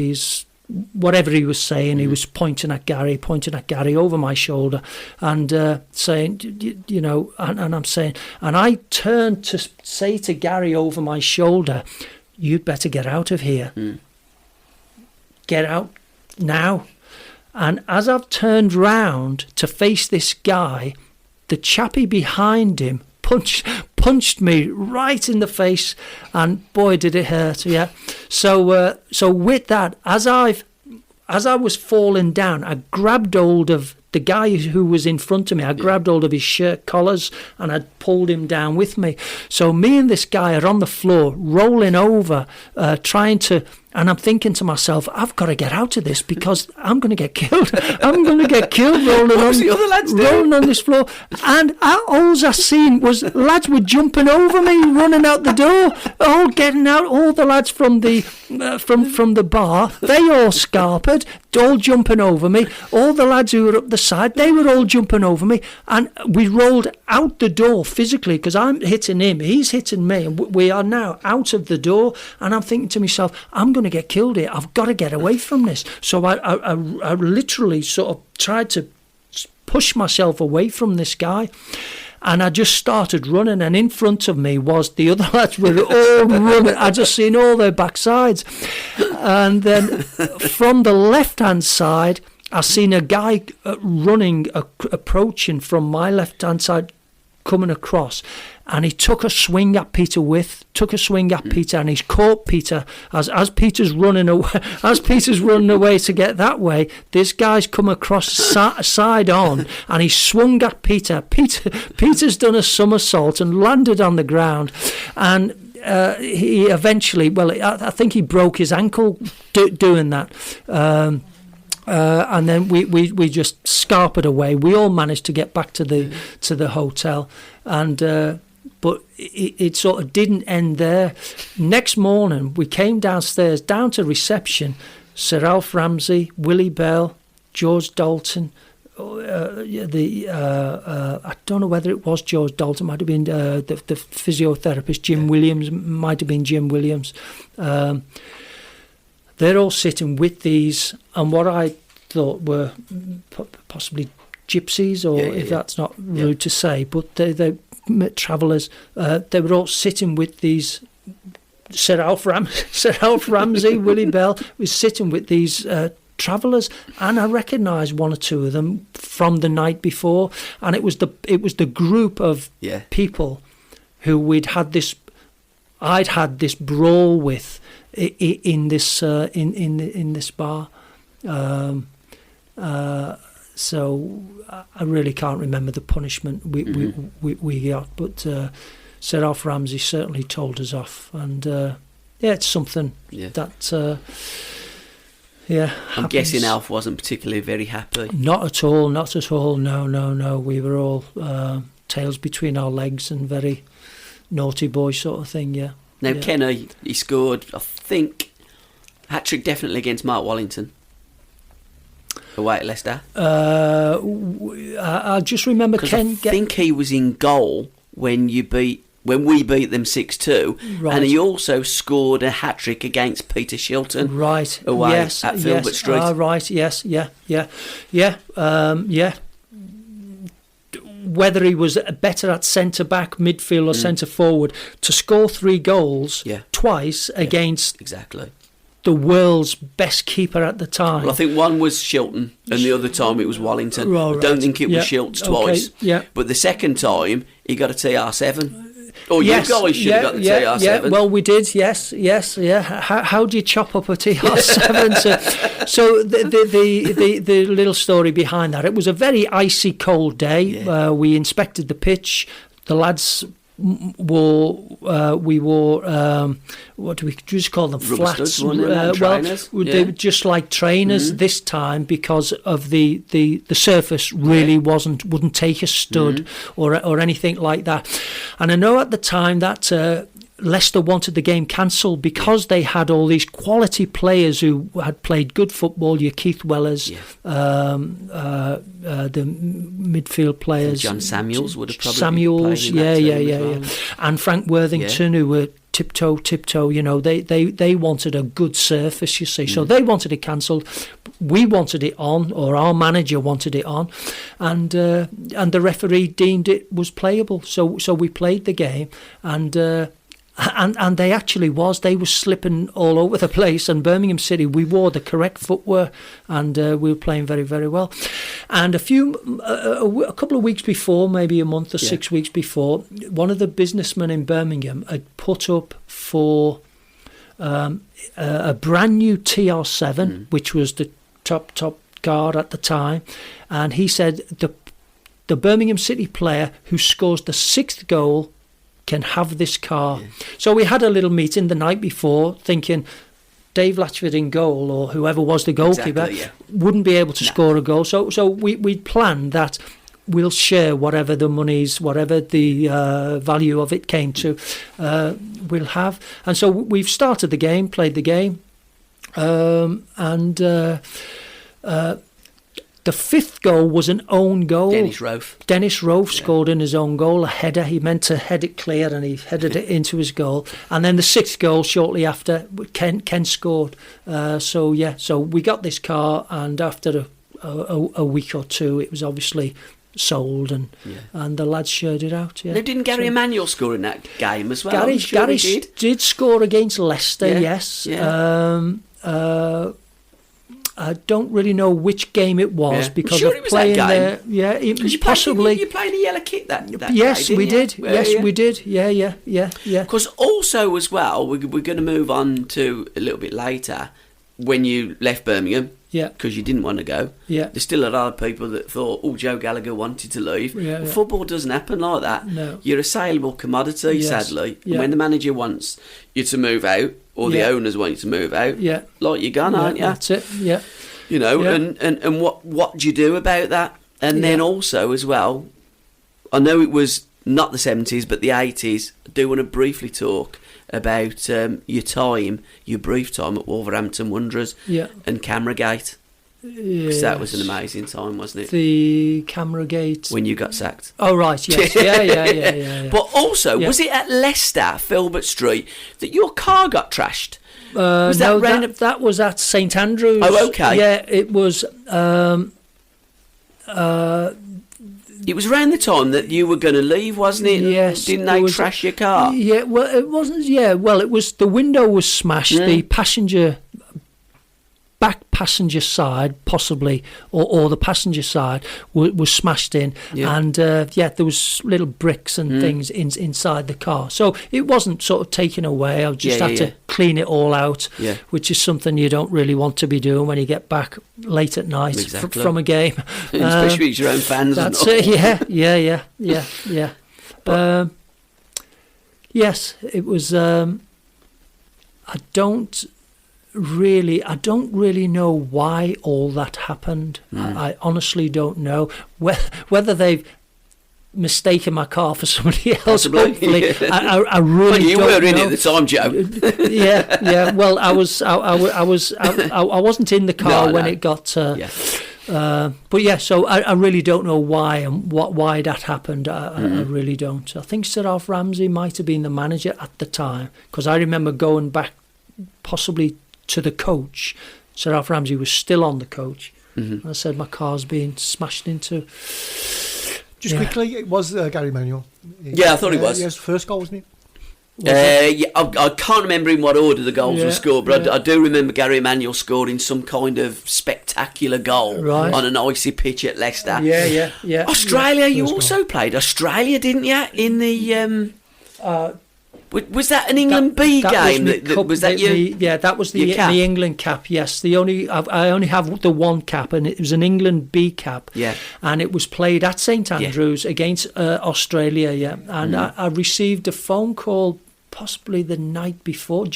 whatever he was saying, he was pointing at Gary over my shoulder, and saying, you know, and I'm saying, and I turned to say to Gary over my shoulder, you'd better get out of here. Get out now. And as I've turned round to face this guy, the chappie behind him punched me right in the face, and boy did it hurt. So with that, as I was falling down, I grabbed hold of the guy who was in front of me. I grabbed hold of his shirt collars, and I pulled him down with me. So me and this guy are on the floor, rolling over, trying to. And I'm thinking to myself, I've got to get out of this because I'm going to get killed. I'm going to get killed rolling on this floor. And all I seen was lads were jumping over me, running out the door, all getting out. All the lads from the bar, they all scarpered, all jumping over me. All the lads who were up the side, they were all jumping over me. And we rolled out the door physically because I'm hitting him, he's hitting me, and we are now out of the door. And I'm thinking to myself, I'm going to get killed here. I've got to get away from this. So I literally sort of tried to push myself away from this guy, and I just started running, and in front of me was the other lads were all running. I just seen all their backsides, and then from the left hand side I seen a guy running, approaching from my left hand side, coming across, and he took a swing at Peter and he's caught Peter as Peter's running away to get that way. This guy's come across side on, and he swung at Peter. Peter's done a somersault and landed on the ground, and he eventually, I think he broke his ankle doing that. And then we just scarpered away. We all managed to get back to the hotel, and but it sort of didn't end there. Next morning, we came downstairs, down to reception. Sir Alf Ramsey, Willie Bell, George Dalton. I don't know whether it was George Dalton. Might have been the physiotherapist. Jim Williams might have been Jim Williams. They're all sitting with these, and what I thought were possibly gypsies, or if that's not rude to say, but they travellers. They were all sitting with these. Sir Alf Ramsey, Willie Bell was sitting with these travellers, and I recognised one or two of them from the night before, and it was the group of people who I'd had this brawl with in this in this bar. So I really can't remember the punishment we got, but Sir Alf Ramsey certainly told us off, and it's something that I'm happens. Guessing Alf wasn't particularly very happy. Not at all. No. We were all tails between our legs and very naughty boy sort of thing. Now Kenny, he scored, I think, hat-trick definitely against Mark Wallington away at Leicester. I just remember Ken. I think he was in goal when we beat them 6-2, right. And he also scored a hat-trick against Peter Shilton, right? Away at Filbert Street. Right. Yes. Whether he was better at centre back, midfield, or centre forward, to score 3 goals twice against exactly the world's best keeper at the time. Well, I think one was Shilton, and the other time it was Wallington. Right. I don't think it was Shilton twice. Okay. Yeah. But the second time, he got a TR7. Oh, Yes, you guys should have got the TR7. Yeah, well, we did, yes, yeah. How do you chop up a TR7? So the little story behind that, it was a very icy cold day. Yeah. We inspected the pitch. The lads wore what do we just call them? Rubber Flats. studs, weren't they? Trainers. They were just like trainers this time, because of the surface really wouldn't take a stud or anything like that. And I know at the time that Leicester wanted the game cancelled because they had all these quality players who had played good football. Your Keith Wellers, the midfield players. John Samuels would have probably Samuels, been playing in that team as well. And Frank Worthington, who were tiptoe. You know, they wanted a good surface. You see, so they wanted it cancelled. We wanted it on, or our manager wanted it on, and the referee deemed it was playable. So we played the game, and they actually they were slipping all over the place. And Birmingham City, we wore the correct footwear, and we were playing very, very well. And a couple of weeks before, maybe a month or 6 weeks before, one of the businessmen in Birmingham had put up for a brand new TR7, which was the top guard at the time, and he said the Birmingham City player who scores the 6th goal can have this car. So we had a little meeting the night before, thinking Dave Latchford in goal, or whoever was the goalkeeper, wouldn't be able to score a goal. So we planned that we'll share whatever the monies, whatever the value of it came to, we'll have. And so we've started the game, played the game, and the 5th goal was an own goal. Dennis Rofe scored in his own goal, a header. He meant to head it clear, and he headed it into his goal. And then the 6th goal, shortly after, Ken scored. So we got this car, and after a week or two, it was obviously sold, and the lads shared it out. Now, didn't Gary Emanuel score in that game as well? Gary did score against Leicester, yes. I don't really know which game it was, because sure of it was playing that game. there. Possibly. You played a yellow kit that yes, day, we did. you? We did. Yeah. Because also as well, we're going to move on to a little bit later, when you left Birmingham, because you didn't want to go. There's still a lot of people that thought, Joe Gallagher wanted to leave. Football doesn't happen like that. No. You're a saleable commodity, sadly. And when the manager wants you to move out, or the owners want you to move out, like you're gone, aren't you? That's it. You know, and what do you do about that? And then also as well, I know it was not the 70s but the 80s. I do want to briefly talk about your brief time at Wolverhampton Wanderers and Cameragate. Because that was an amazing time, wasn't it? The Cameragate. When you got sacked. Oh, right, yes. Yeah. But also, was it at Leicester, Filbert Street, that your car got trashed? That was at St Andrews. Oh, okay. Yeah, it was. It was around the time that you were going to leave, wasn't it? Yes. Didn't they trash your car? Yeah. Well, it wasn't. Yeah. Well, it was. The window was smashed. The back passenger side, possibly, or the passenger side was smashed in, and there was little bricks and things inside the car. So it wasn't sort of taken away. I just had to clean it all out, which is something you don't really want to be doing when you get back late at night from a game, especially with your own fans. That's it. Yeah. Yes, it was. I don't really know why all that happened. I honestly don't know whether they've mistaken my car for somebody else. Possibly. Hopefully, I really don't know. You were in it at the time, Joe. Yeah. Well, I wasn't in the car when it got. But yeah, so I really don't know why and why that happened. I really don't. I think Sir Alf Ramsey might have been the manager at the time, because I remember going back possibly to the coach. Sir Alf Ramsey was still on the coach. And I said, my car's being smashed into. Just quickly, it was Gary Manuel. I thought it was. Yes, first goal, wasn't it? Yeah, I can't remember in what order the goals were scored, but I do remember Gary Emanuel scoring some kind of spectacular goal on an icy pitch at Leicester. Yeah. Australia, you also played Australia, didn't you? In the was that an England B game? Was that you? Yeah, that was the England cap. Yes, I only have the one cap, and it was an England B cap. Yeah, and it was played at St Andrews against Australia. Yeah, and I received a phone call possibly the night before.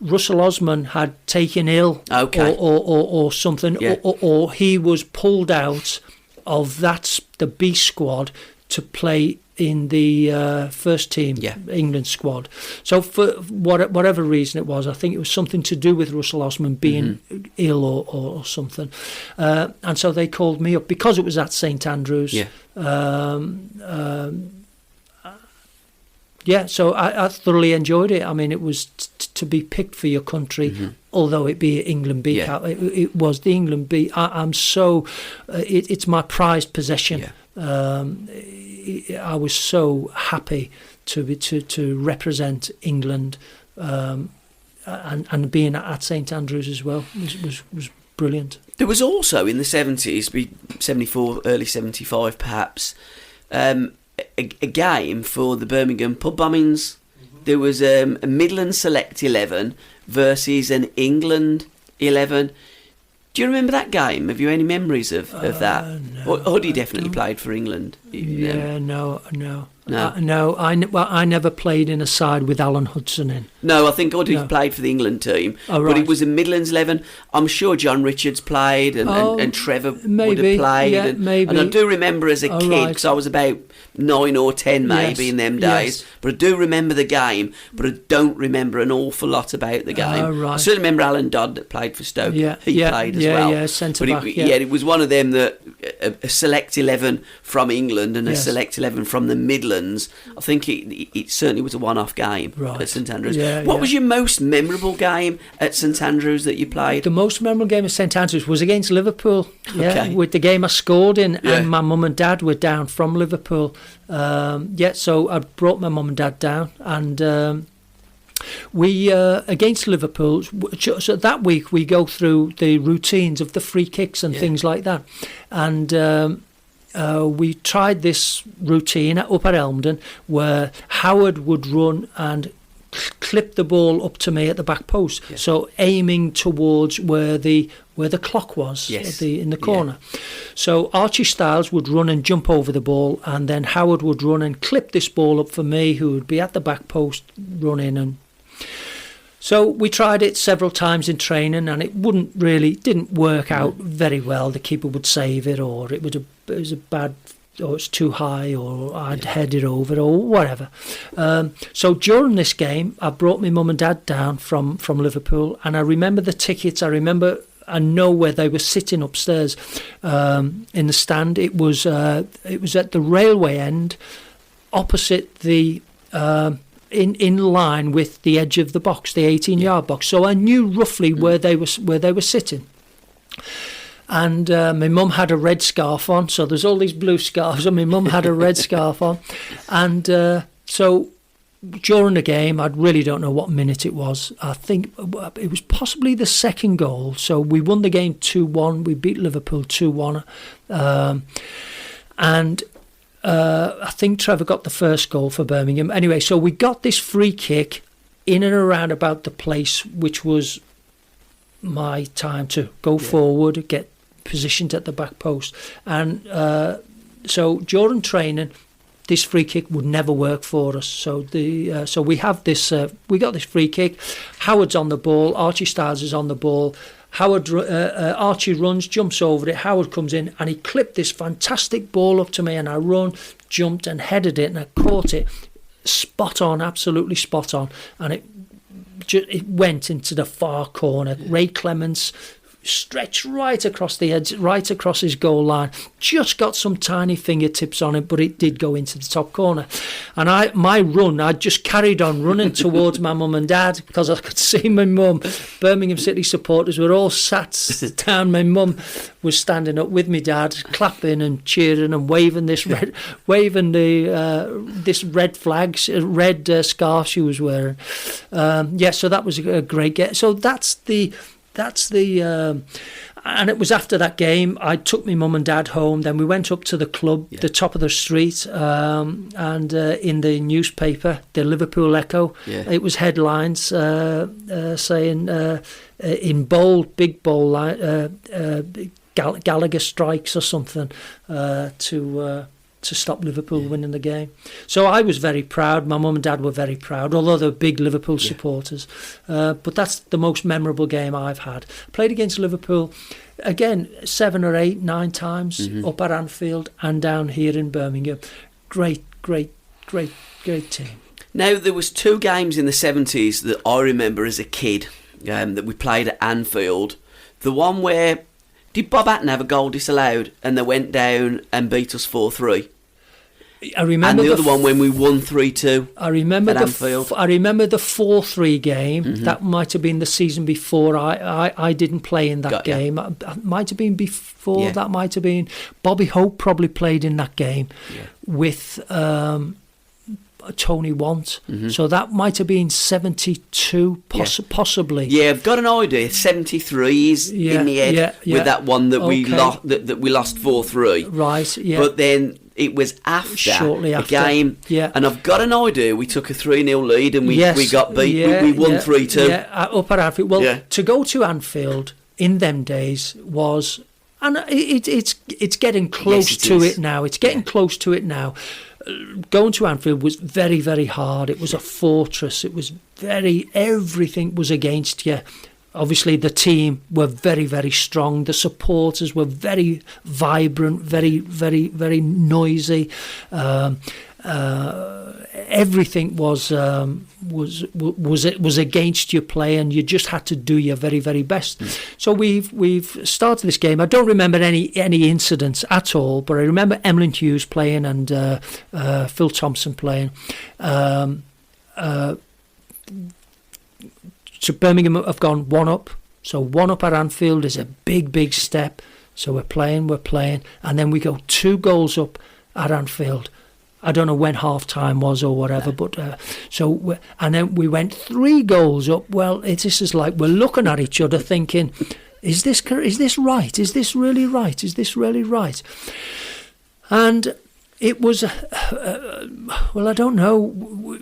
Russell Osman had taken ill, or something, or he was pulled out of the B squad to play in the first team England squad. So for whatever reason it was, I think it was something to do with Russell Osman being ill or something, and so they called me up because it was at St Andrews. So I thoroughly enjoyed it. I mean, it was to be picked for your country, although it be England B cap. It was the England B. I'm so it's my prized possession. I was so happy to represent England, and being at St Andrews as well was brilliant. There was also in the 70s, 74, early 75 perhaps, a game for the Birmingham pub bombings. There was a Midland Select 11 versus an England 11. Do you remember that game? Have you any memories of that? No, Huddy definitely played for England. No. I never played in a side with Alan Hudson in. No, I think Huddy played for the England team, but it was a Midlands 11. I'm sure John Richards played, and Trevor would have played. And I do remember as a kid, because I was about 9 or 10 maybe in them days, but I do remember the game, but I don't remember an awful lot about the game. I certainly remember Alan Dodd that played for Stoke. He played as well. Yeah, centre back. It was one of them that a select 11 from England and a select 11 from the Midlands. I think it certainly was a one-off game at St Andrews. What was your most memorable game at St Andrews that you played? The most memorable game at St Andrews was against Liverpool. With the game I scored in, and my mum and dad were down from Liverpool. So I brought my mum and dad down, and we against Liverpool. So that week we go through the routines of the free kicks and things like that, and we tried this routine up at Elmdon where Howard would run and clip the ball up to me at the back post, so aiming towards where the clock was in the corner. So Archie Styles would run and jump over the ball, and then Howard would run and clip this ball up for me, who would be at the back post running. And so we tried it several times in training, and it didn't work out very well. The keeper would save it, or it was a bad, or it's too high, or I'd head it over, or whatever. So during this game, I brought my mum and dad down from Liverpool, and I remember the tickets. I know where they were sitting upstairs in the stand. It was at the railway end, opposite the in line with the edge of the box, the 18-yard box. So I knew roughly where they were sitting. And my mum had a red scarf on, so there's all these blue scarves, and my mum had a red scarf on. And so during the game, I really don't know what minute it was. I think it was possibly the second goal. So we won the game 2-1. We beat Liverpool 2-1. And I think Trevor got the first goal for Birmingham. Anyway, so we got this free kick in and around about the place, which was my time to go forward, get positioned at the back post. And so during training, this free kick would never work for us. So we have this. We got this free kick. Howard's on the ball. Archie Styles is on the ball. Archie runs, jumps over it. Howard comes in and he clipped this fantastic ball up to me, and I run, jumped and headed it, and I caught it spot on, absolutely spot on, and it went into the far corner. Ray Clements stretched right across the edge, right across his goal line. Just got some tiny fingertips on it, but it did go into the top corner. And I just carried on running towards my mum and dad, because I could see my mum. Birmingham City supporters were all sat down. My mum was standing up with me dad, clapping and cheering and waving this red flag, red scarf she was wearing. So that was a great game. So that's the and it was after that game I took my mum and dad home. Then we went up to the club, the top of the street, and in the newspaper, the Liverpool Echo, it was headlines saying in bold, big bold, Gallagher strikes or something to stop Liverpool winning the game. So I was very proud. My mum and dad were very proud, although they were big Liverpool supporters. But that's the most memorable game I've had. Played against Liverpool, again, 7 or 8, 9 times, up at Anfield and down here in Birmingham. Great team. Now, there was 2 games in the 70s that I remember as a kid that we played at Anfield. The one where, did Bob Hatton have a goal disallowed and they went down and beat us 4-3? I remember and the other one when we won 3-2. I remember at Anfield. I remember the 4-3 game. That might have been the season before. I didn't play in that game. It might have been before. That might have been. Bobby Hope probably played in that game with Tony Want. So that might have been 72, possibly. Yeah, I've got an idea. 73 is in the head with that one that we lost. That we lost 4-3. Right. Yeah. But then it was shortly after a game. Yeah. And I've got an idea. We took a 3-0 lead and we got beat. We won 3-2. Yeah, up at Anfield. Well, to go to Anfield in them days was, and it's getting close to it now. It's getting close to it now. Going to Anfield was very, very hard. It was a fortress. It was everything was against you. Obviously, the team were very, very strong. The supporters were very vibrant, very, very, very noisy. Everything was against you playing. You just had to do your very, very best. So we've started this game. I don't remember any incidents at all, but I remember Emlyn Hughes playing and Phil Thompson playing. So Birmingham have gone 1 up. So 1 up at Anfield is a big, big step. So we're playing, and then we go 2 goals up at Anfield. I don't know when half time was or whatever, but and then we went 3 goals up. Well, this is like we're looking at each other thinking, is this right? Is this really right? Is this really right? And it was, well, I don't know.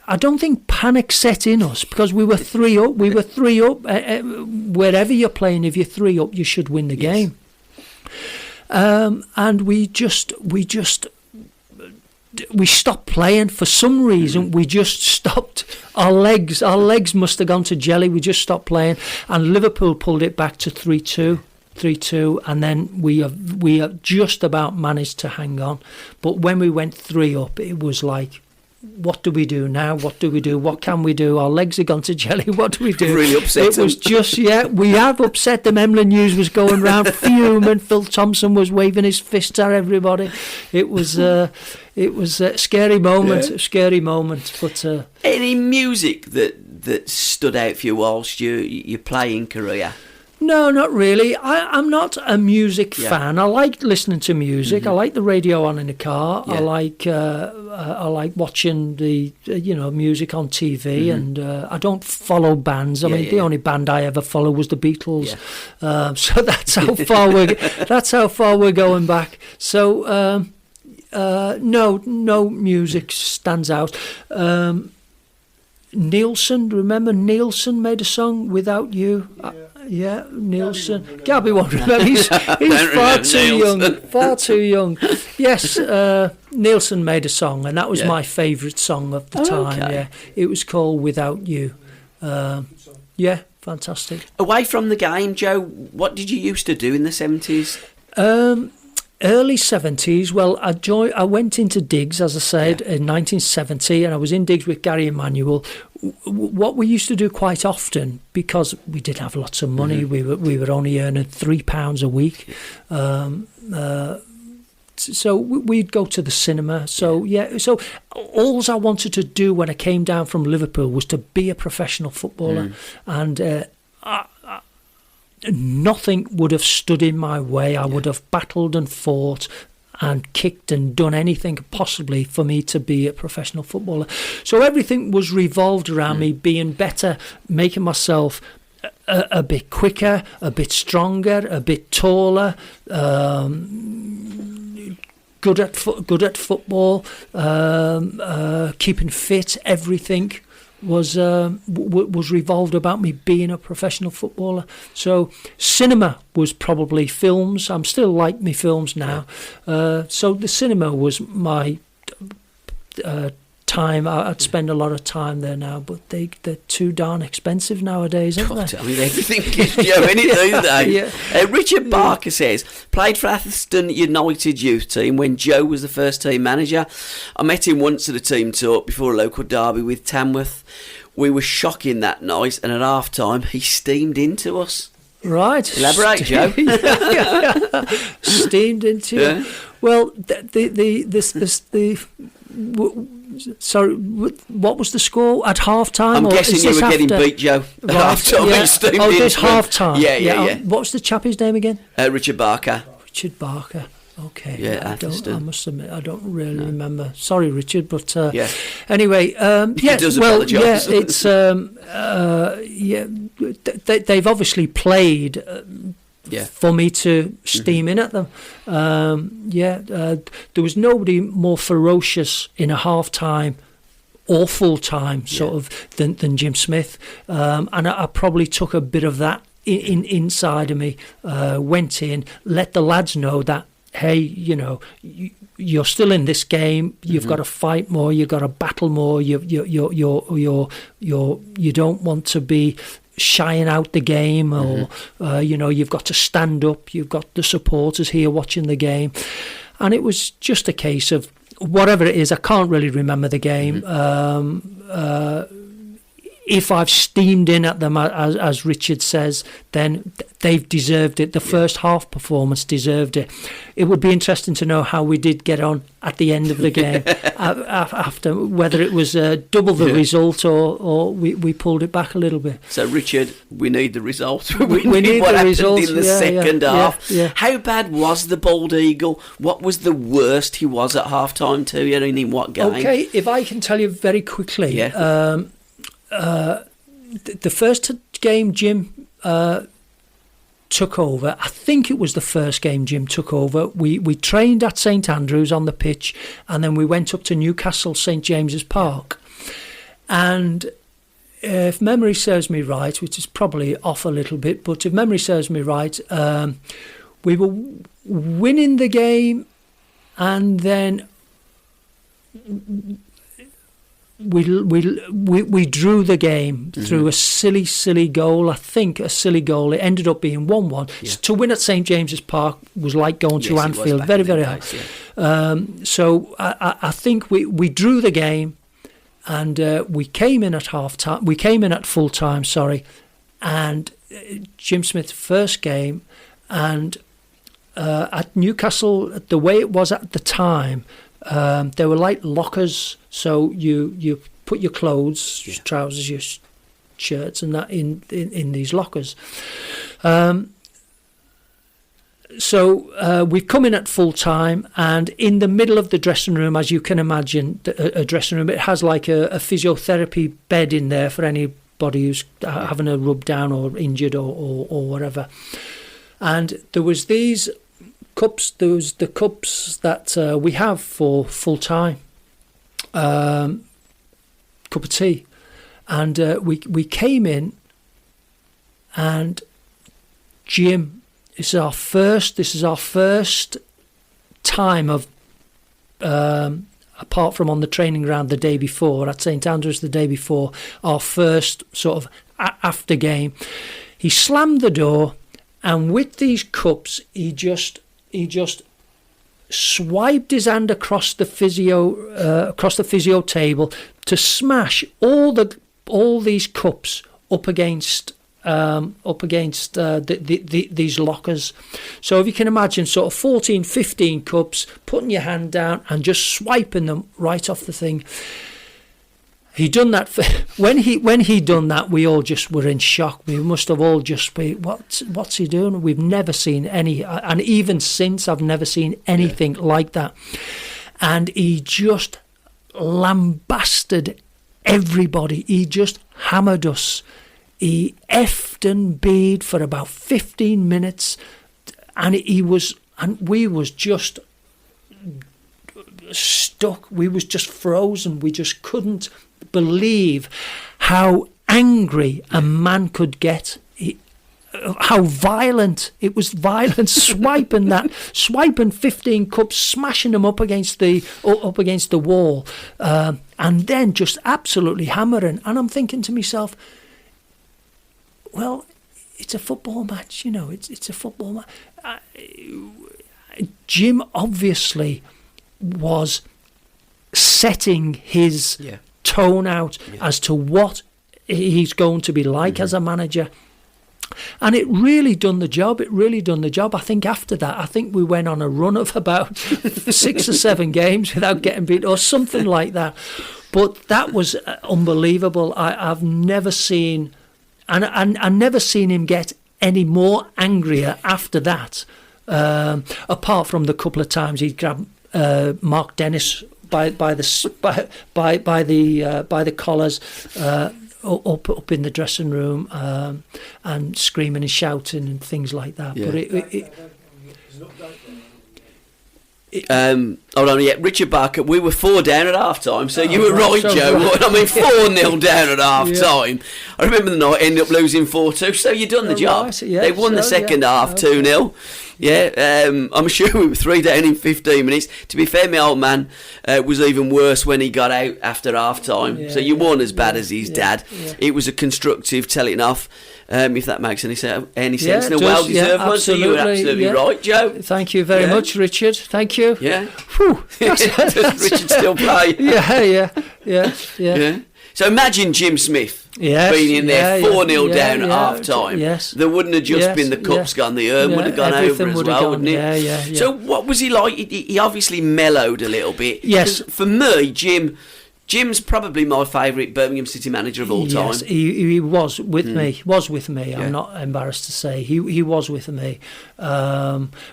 I don't think panic set in us because we were 3 up. We were 3 up. Wherever you're playing, if you're 3 up, you should win the game. And we stopped playing for some reason. We just stopped. Our legs must have gone to jelly. We just stopped playing, and Liverpool pulled it back to 3-2, and then we have just about managed to hang on. But when we went 3 up, it was like, what do we do now? What do we do? What can we do? Our legs have gone to jelly. What do we do? Really upset them. It was just, we have upset them. Emlyn Hughes was going round fuming. Phil Thompson was waving his fists at everybody. It was a scary moment. A scary moment. But any music that stood out for you whilst your playing career? No, not really. I'm not a music fan. I like listening to music. I like the radio on in the car. I like watching the music on TV, and I don't follow bands. I mean, the only band I ever follow was the Beatles. So that's how far we're going back. So no music stands out. Nielsen, remember Nielsen made a song, Without You? Nielsen. Gabby won't remember. He's far too young. Yes, Nielsen made a song, and that was my favourite song of the time. Okay. It was called Without You. Fantastic. Away from the game, Joe, what did you used to do in the 70s? Early 70s. Well, I went into Diggs, as I said, in 1970, and I was in Diggs with Gary Emanuel. What we used to do quite often, because we didn't have lots of money, we were only earning £3 a week. So we'd go to the cinema. So all I wanted to do when I came down from Liverpool was to be a professional footballer, and nothing would have stood in my way. I would have battled and fought and kicked and done anything possibly for me to be a professional footballer. So everything was revolved around me being better, making myself a bit quicker, a bit stronger, a bit taller, good at football, keeping fit. Everything was revolved about me being a professional footballer. So cinema was probably films. I'm still like me films now. So the cinema was my time. I'd spend a lot of time there now, but they're too darn expensive nowadays, aren't they? I mean, everything is Joe, don't they? Yeah. Richard Barker says, played for Atherstone United youth team when Joe was the first team manager. I met him once at a team talk before a local derby with Tamworth. We were shocking that night, and at half time he steamed into us. Right. Elaborate, Joe. Steamed into you. Well, sorry, what was the score at half time? I'm guessing you were getting beat, Joe. At half time. Oh, this half time. Yeah. What's the chappie's name again? Richard Barker. Richard Barker. Okay. Yeah, I must admit, I don't really remember. Sorry, Richard, but He anyway, does apologise. It's they've obviously played. For me to steam in at them. There was nobody more ferocious in a half-time or full-time sort of than Jim Smith. And I probably took a bit of that inside of me, went in, let the lads know that, hey, you're still in this game. You've got to fight more. You've got to battle more. You don't want to be shying out the game, or you've got to stand up. You've got the supporters here watching the game, and it was just a case of whatever it is. I can't really remember the game. If I've steamed in at them, as Richard says, then they've deserved it. The first half performance deserved it. It would be interesting to know how we did get on at the end of the game, after whether it was double the result or we pulled it back a little bit. So, Richard, we need the result. we need what the happened result in the second half. Yeah. How bad was the Bald Eagle? What was the worst he was at half time too? In what game? Okay, if I can tell you very quickly. The first game Jim took over, I think it was the first game Jim took over, we trained at St Andrews on the pitch, and then we went up to Newcastle St James's Park, and if memory serves me right, which is probably off a little bit, but if memory serves me right, we were winning the game, and then we drew the game through a silly goal. I think a silly goal. It ended up being 1-1. So to win at St James's Park was like going to Anfield. Very, very high. So I think we drew the game, and we came in at half time. We came in at full time. Sorry, and Jim Smith's first game, and at Newcastle, the way it was at the time. They were like lockers, so you put your clothes, your trousers, your shirts, and that in these lockers. So we've come in at full time, and in the middle of the dressing room, as you can imagine, a dressing room, it has like a physiotherapy bed in there for anybody who's having a rub down or injured or whatever. And there was these cups. There was the cups that we have for full time, cup of tea, and we came in, and Jim, this is our first time of apart from on the training ground the day before at St Andrews the day before, our first sort of after game. He slammed the door, and with these cups he just swiped his hand across the physio table to smash all these cups up against these lockers. So if you can imagine sort of 14, 15 cups, putting your hand down and just swiping them right off the thing. He done that when he done that, we all just were in shock. We must have all just been, what's he doing? We've never seen any, and even since I've never seen anything like that. And he just lambasted everybody. He just hammered us. He effed and beat for about 15 minutes, and we was just stuck. We was just frozen. We just couldn't believe how angry a man could get. How violent it was! Violent, swiping 15 cups, smashing them up against the wall, and then just absolutely hammering. And I'm thinking to myself, well, it's a football match, it's a football match. Jim obviously was setting his tone out as to what he's going to be like as a manager. And it really done the job. I think after that, we went on a run of about 6 or 7 games without getting beat or something like that. But that was unbelievable. I've never seen... And I never seen him get any more angrier after that, apart from the couple of times he'd grab Mark Dennis by the collars up in the dressing room and screaming and shouting and things like that. Yeah. But hold on, Richard Barker, we were 4 down at half time, so you were right, Joe. Right. 4-0 down at half time. I remember the night ended up losing 4-2, so you done the job. Right, yeah, they won the second half 2-0. I'm sure we were 3 down in 15 minutes. To be fair, my old man was even worse when he got out after half time. So you weren't as bad as his dad. Yeah. It was a constructive telling off. If that makes any sense, and a well-deserved one. So you were absolutely right, Joe. Thank you very much, Richard. Thank you. Yeah. Whew. Does Richard still play? Yeah. So imagine Jim Smith being in there 4-0 down at half time. Yes. There wouldn't have just been the cups gone, the urn would have gone over as well, wouldn't it? Yeah. So what was he like? He obviously mellowed a little bit. Yes. For me, Jim's probably my favourite Birmingham City manager of all time. Yes, he was with me. Was with me. I'm not embarrassed to say he was with me.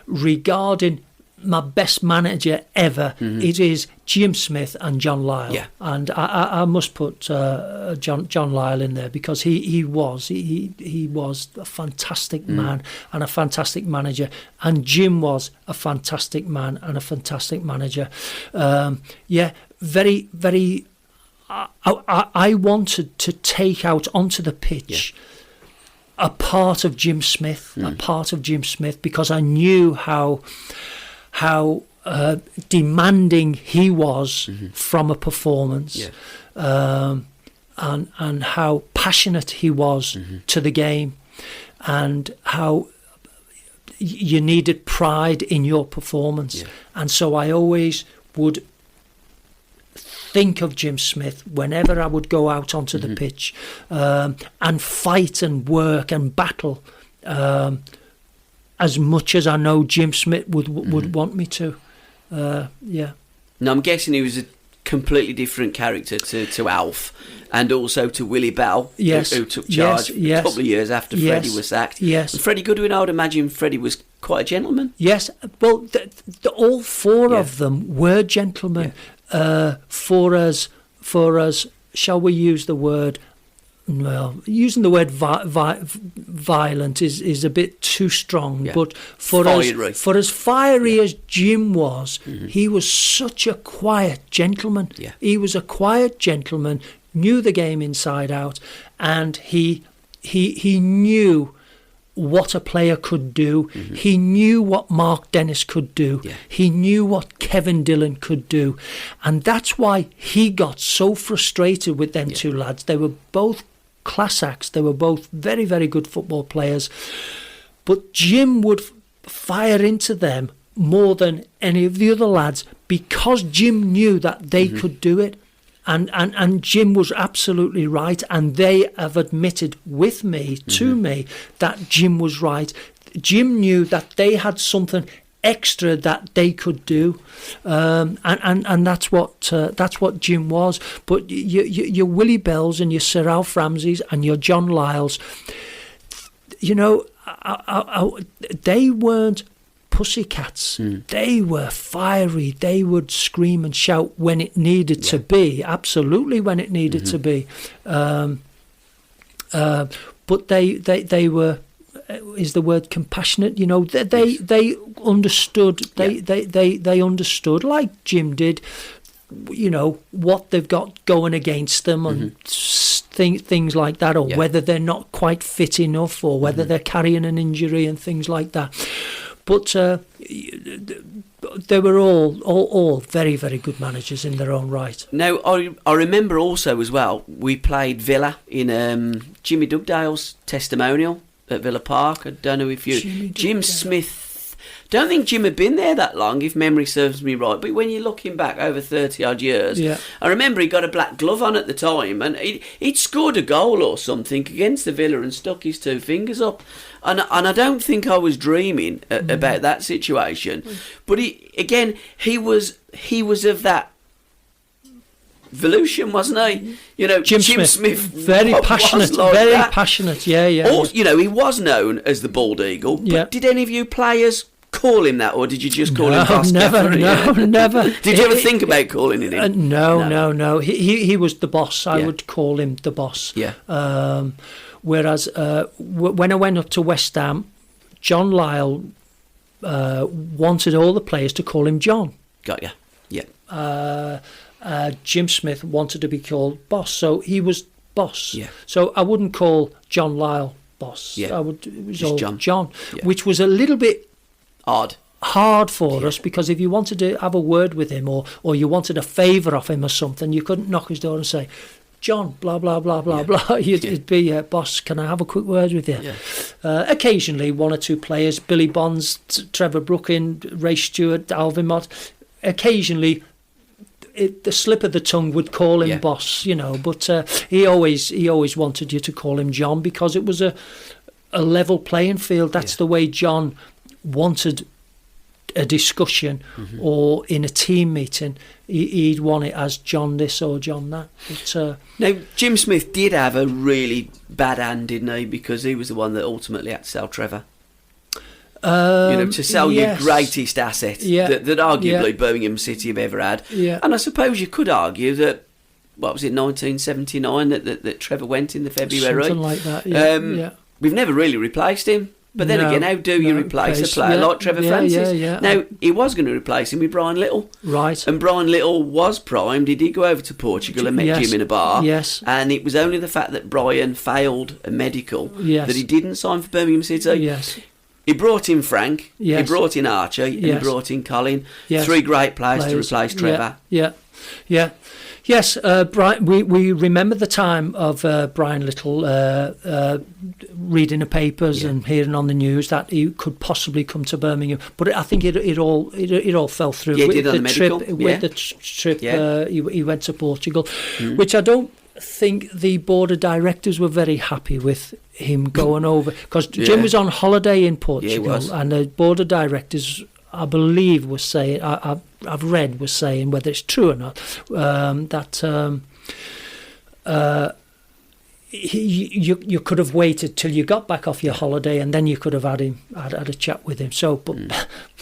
Regarding my best manager ever, it is Jim Smith and John Lyall. Yeah. And I must put John Lyall in there because he was a fantastic man and a fantastic manager, and Jim was a fantastic man and a fantastic manager. Very, very. I wanted to take out onto the pitch a part of Jim Smith, because I knew how demanding he was from a performance, and how passionate he was to the game, and how you needed pride in your performance. And so I always would think of Jim Smith whenever I would go out onto the pitch, and fight and work and battle as much as I know Jim Smith would want me to. Now I'm guessing he was a completely different character to Alf and also to Willie Bell, who took charge a couple of years after Freddie was sacked. Yes. And Freddie Goodwin, I would imagine Freddie was quite a gentleman. Yes, well, all 4 of them were gentlemen. For us, shall we use the word? Well, using the word violent is a bit too strong. But for as fiery as Jim was, he was such a quiet gentleman. Yeah. He was a quiet gentleman, knew the game inside out, and he knew what a player could do. He knew what Mark Dennis could do. He knew what Kevin Dillon could do, and that's why he got so frustrated with them 2 lads. They were both class acts. They were both very, very good football players, but Jim would fire into them more than any of the other lads because Jim knew that they could do it. And Jim was absolutely right, and they have admitted with me, to me, that Jim was right. Jim knew that they had something extra that they could do, and that's what Jim was. But your Willie Bells and your Sir Alf Ramseys and your John Lyles, you know, they weren't pussycats. They were fiery. They would scream and shout when it needed to be, absolutely when it needed to be. But they were, is the word compassionate? You know, they understood. They understood, like Jim did, you know, what they've got going against them and things like that, or whether they're not quite fit enough, or whether they're carrying an injury and things like that. But they were all very, very good managers in their own right. Now, I remember also as well, we played Villa in Jimmy Dugdale's testimonial at Villa Park. I don't know if you... Jim Smith... Don't think Jim had been there that long, if memory serves me right. But when you're looking back over 30-odd years, I remember he got a black glove on at the time, and he'd scored a goal or something against the Villa and stuck his two fingers up. And I don't think I was dreaming about that situation. But he was of that evolution, wasn't he? You know, Jim Smith very passionate, passionate. Yeah. Also, you know, he was known as the Bald Eagle. But did any of you players call him that, or did you just call him Boss? Never. Did you ever think about calling him? No. He was the boss. I would call him the boss. Yeah. Whereas when I went up to West Ham, John Lyle wanted all the players to call him John. Got ya. Yeah. Jim Smith wanted to be called boss, so he was boss. Yeah. So I wouldn't call John Lyle boss. Yeah. It was all John, yeah. Which was a little bit hard for us, because if you wanted to have a word with him, or you wanted a favour off him or something, you couldn't knock his door and say, John, blah, blah, blah, blah, blah. It'd be, boss, can I have a quick word with you? Yeah. Occasionally, one or two players, Billy Bonds, Trevor Brookin, Ray Stewart, Alvin Mott, occasionally the slip of the tongue would call him boss, you know, but he always wanted you to call him John, because it was a level playing field. That's the way John wanted a discussion, or in a team meeting, he'd want it as John this or John that. But, now, Jim Smith did have a really bad hand, didn't he? Because he was the one that ultimately had to sell Trevor. To sell your greatest asset that arguably Birmingham City have ever had. Yeah. And I suppose you could argue that, what was it, 1979 that Trevor went in the February? Something like that, We've never really replaced him. But then again, how do you replace a player like Trevor Francis? Now, he was going to replace him with Brian Little. Right. And Brian Little was primed. He did go over to Portugal and met Jim in a bar. Yes. And it was only the fact that Brian failed a medical that he didn't sign for Birmingham City. Yes. He brought in Frank, he brought in Archie, and he brought in Colin. Yes. Three great players to replace Trevor. Yeah. Yes, Brian, we remember the time of Brian Little reading the papers and hearing on the news that he could possibly come to Birmingham, but I think it all fell through. Yeah, he did on the medical. With the trip, he went to Portugal, which I don't think the board of directors were very happy with him going over, because Jim was on holiday in Portugal, and the board of directors, I believe, was saying, I've read, was saying, whether it's true or not, that you could have waited till you got back off your holiday, and then you could have had a chat with him. So,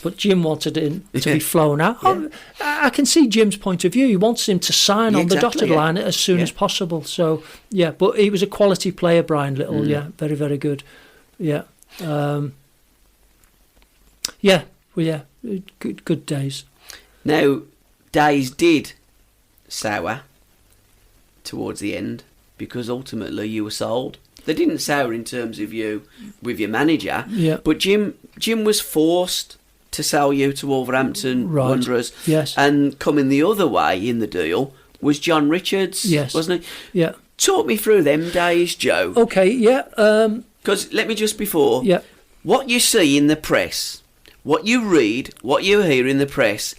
but Jim wanted him to be flown out. I can see Jim's point of view. He wants him to sign on the dotted line as soon as possible. So, but he was a quality player, Brian Little. Very, very good. Good days. Now, days did sour towards the end, because ultimately you were sold. They didn't sour in terms of you with your manager, but Jim was forced to sell you to Wolverhampton Wanderers. Yes. And coming the other way in the deal was John Richards, wasn't he? Yeah. Talk me through them days, Joe. Okay, Because let me just before, what you see in the press what you read, what you hear in the press,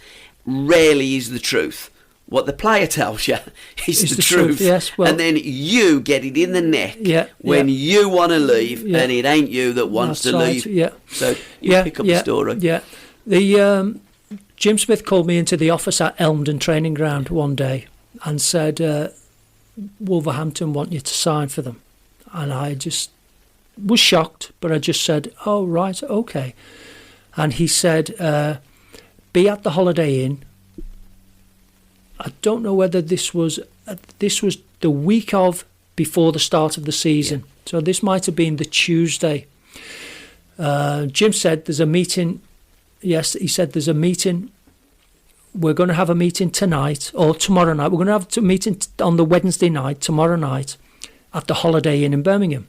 rarely is the truth. What the player tells you is the truth. Yes, well, and then you get it in the neck when you want to leave, and it ain't you that wants to leave. Yeah. So you pick up the story. Yeah. The Jim Smith called me into the office at Elmdon Training Ground one day and said, Wolverhampton want you to sign for them. And I just was shocked, but I just said, oh, right, okay. And he said, be at the Holiday Inn. I don't know whether this was the week of before the start of the season. Yeah. So this might have been the Tuesday. Jim said there's a meeting. Yes, he said there's a meeting. We're going to have a meeting tonight or tomorrow night. We're going to have a meeting on the Wednesday night, tomorrow night, at the Holiday Inn in Birmingham.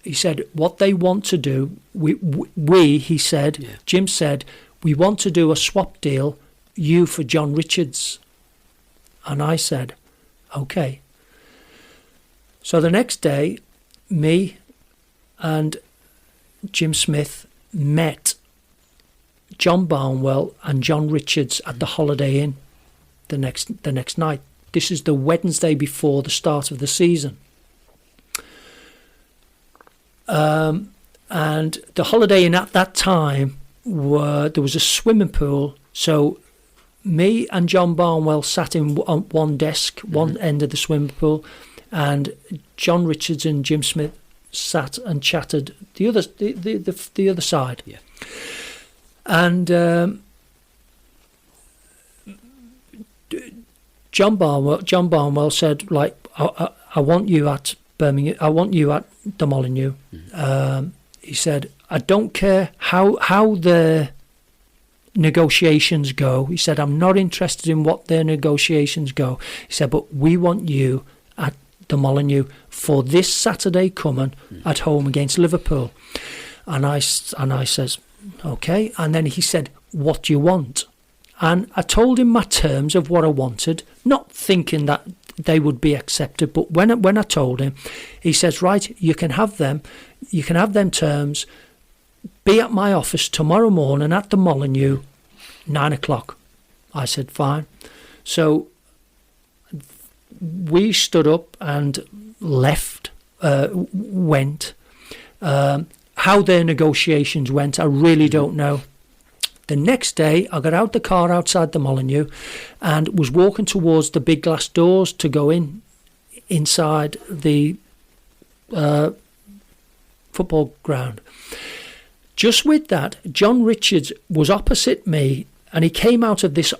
He said, what they want to do, he said, Jim said, we want to do a swap deal, you for John Richards. And I said, okay. So the next day, me and Jim Smith met John Barnwell and John Richards at the Holiday Inn the next night. This is the Wednesday before the start of the season. And the Holiday Inn at that time, there was a swimming pool. So me and John Barnwell sat on one desk, one end of the swimming pool, and John Richards and Jim Smith sat and chatted the other side. Yeah. And John Barnwell said, like, I want you at Birmingham. I want you at the Molineux. He said, I don't care how the negotiations go. He said, I'm not interested in what their negotiations go. He said, but we want you at the Molineux for this Saturday coming at home against Liverpool. And I says, okay. And then he said, what do you want? And I told him my terms of what I wanted, not thinking that they would be accepted. But when I told him, he says, right, you can have them terms. Be at my office tomorrow morning at the Molineux, 9 o'clock. I said, fine. So we stood up and went. How their negotiations went, I really don't know. The next day, I got out the car outside the Molineux and was walking towards the big glass doors to go inside the football ground. Just with that, John Richards was opposite me, and he came out of this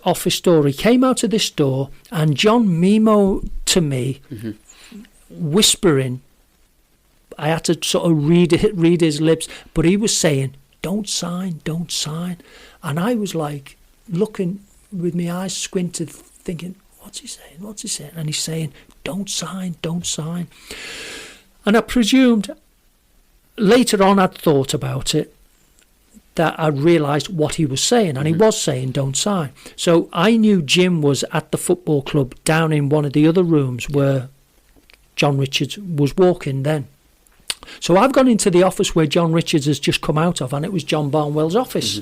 office door. He came out of this door, and John mimoed to me, whispering. I had to sort of read his lips, but he was saying, don't sign. And I was like looking with my eyes squinted, thinking, what's he saying? And he's saying, don't sign. And I presumed, later on I'd thought about it, that I realised what he was saying, and he was saying don't sign. So I knew Jim was at the football club down in one of the other rooms where John Richards was walking then. So I've gone into the office where John Richards has just come out of, and it was John Barnwell's office.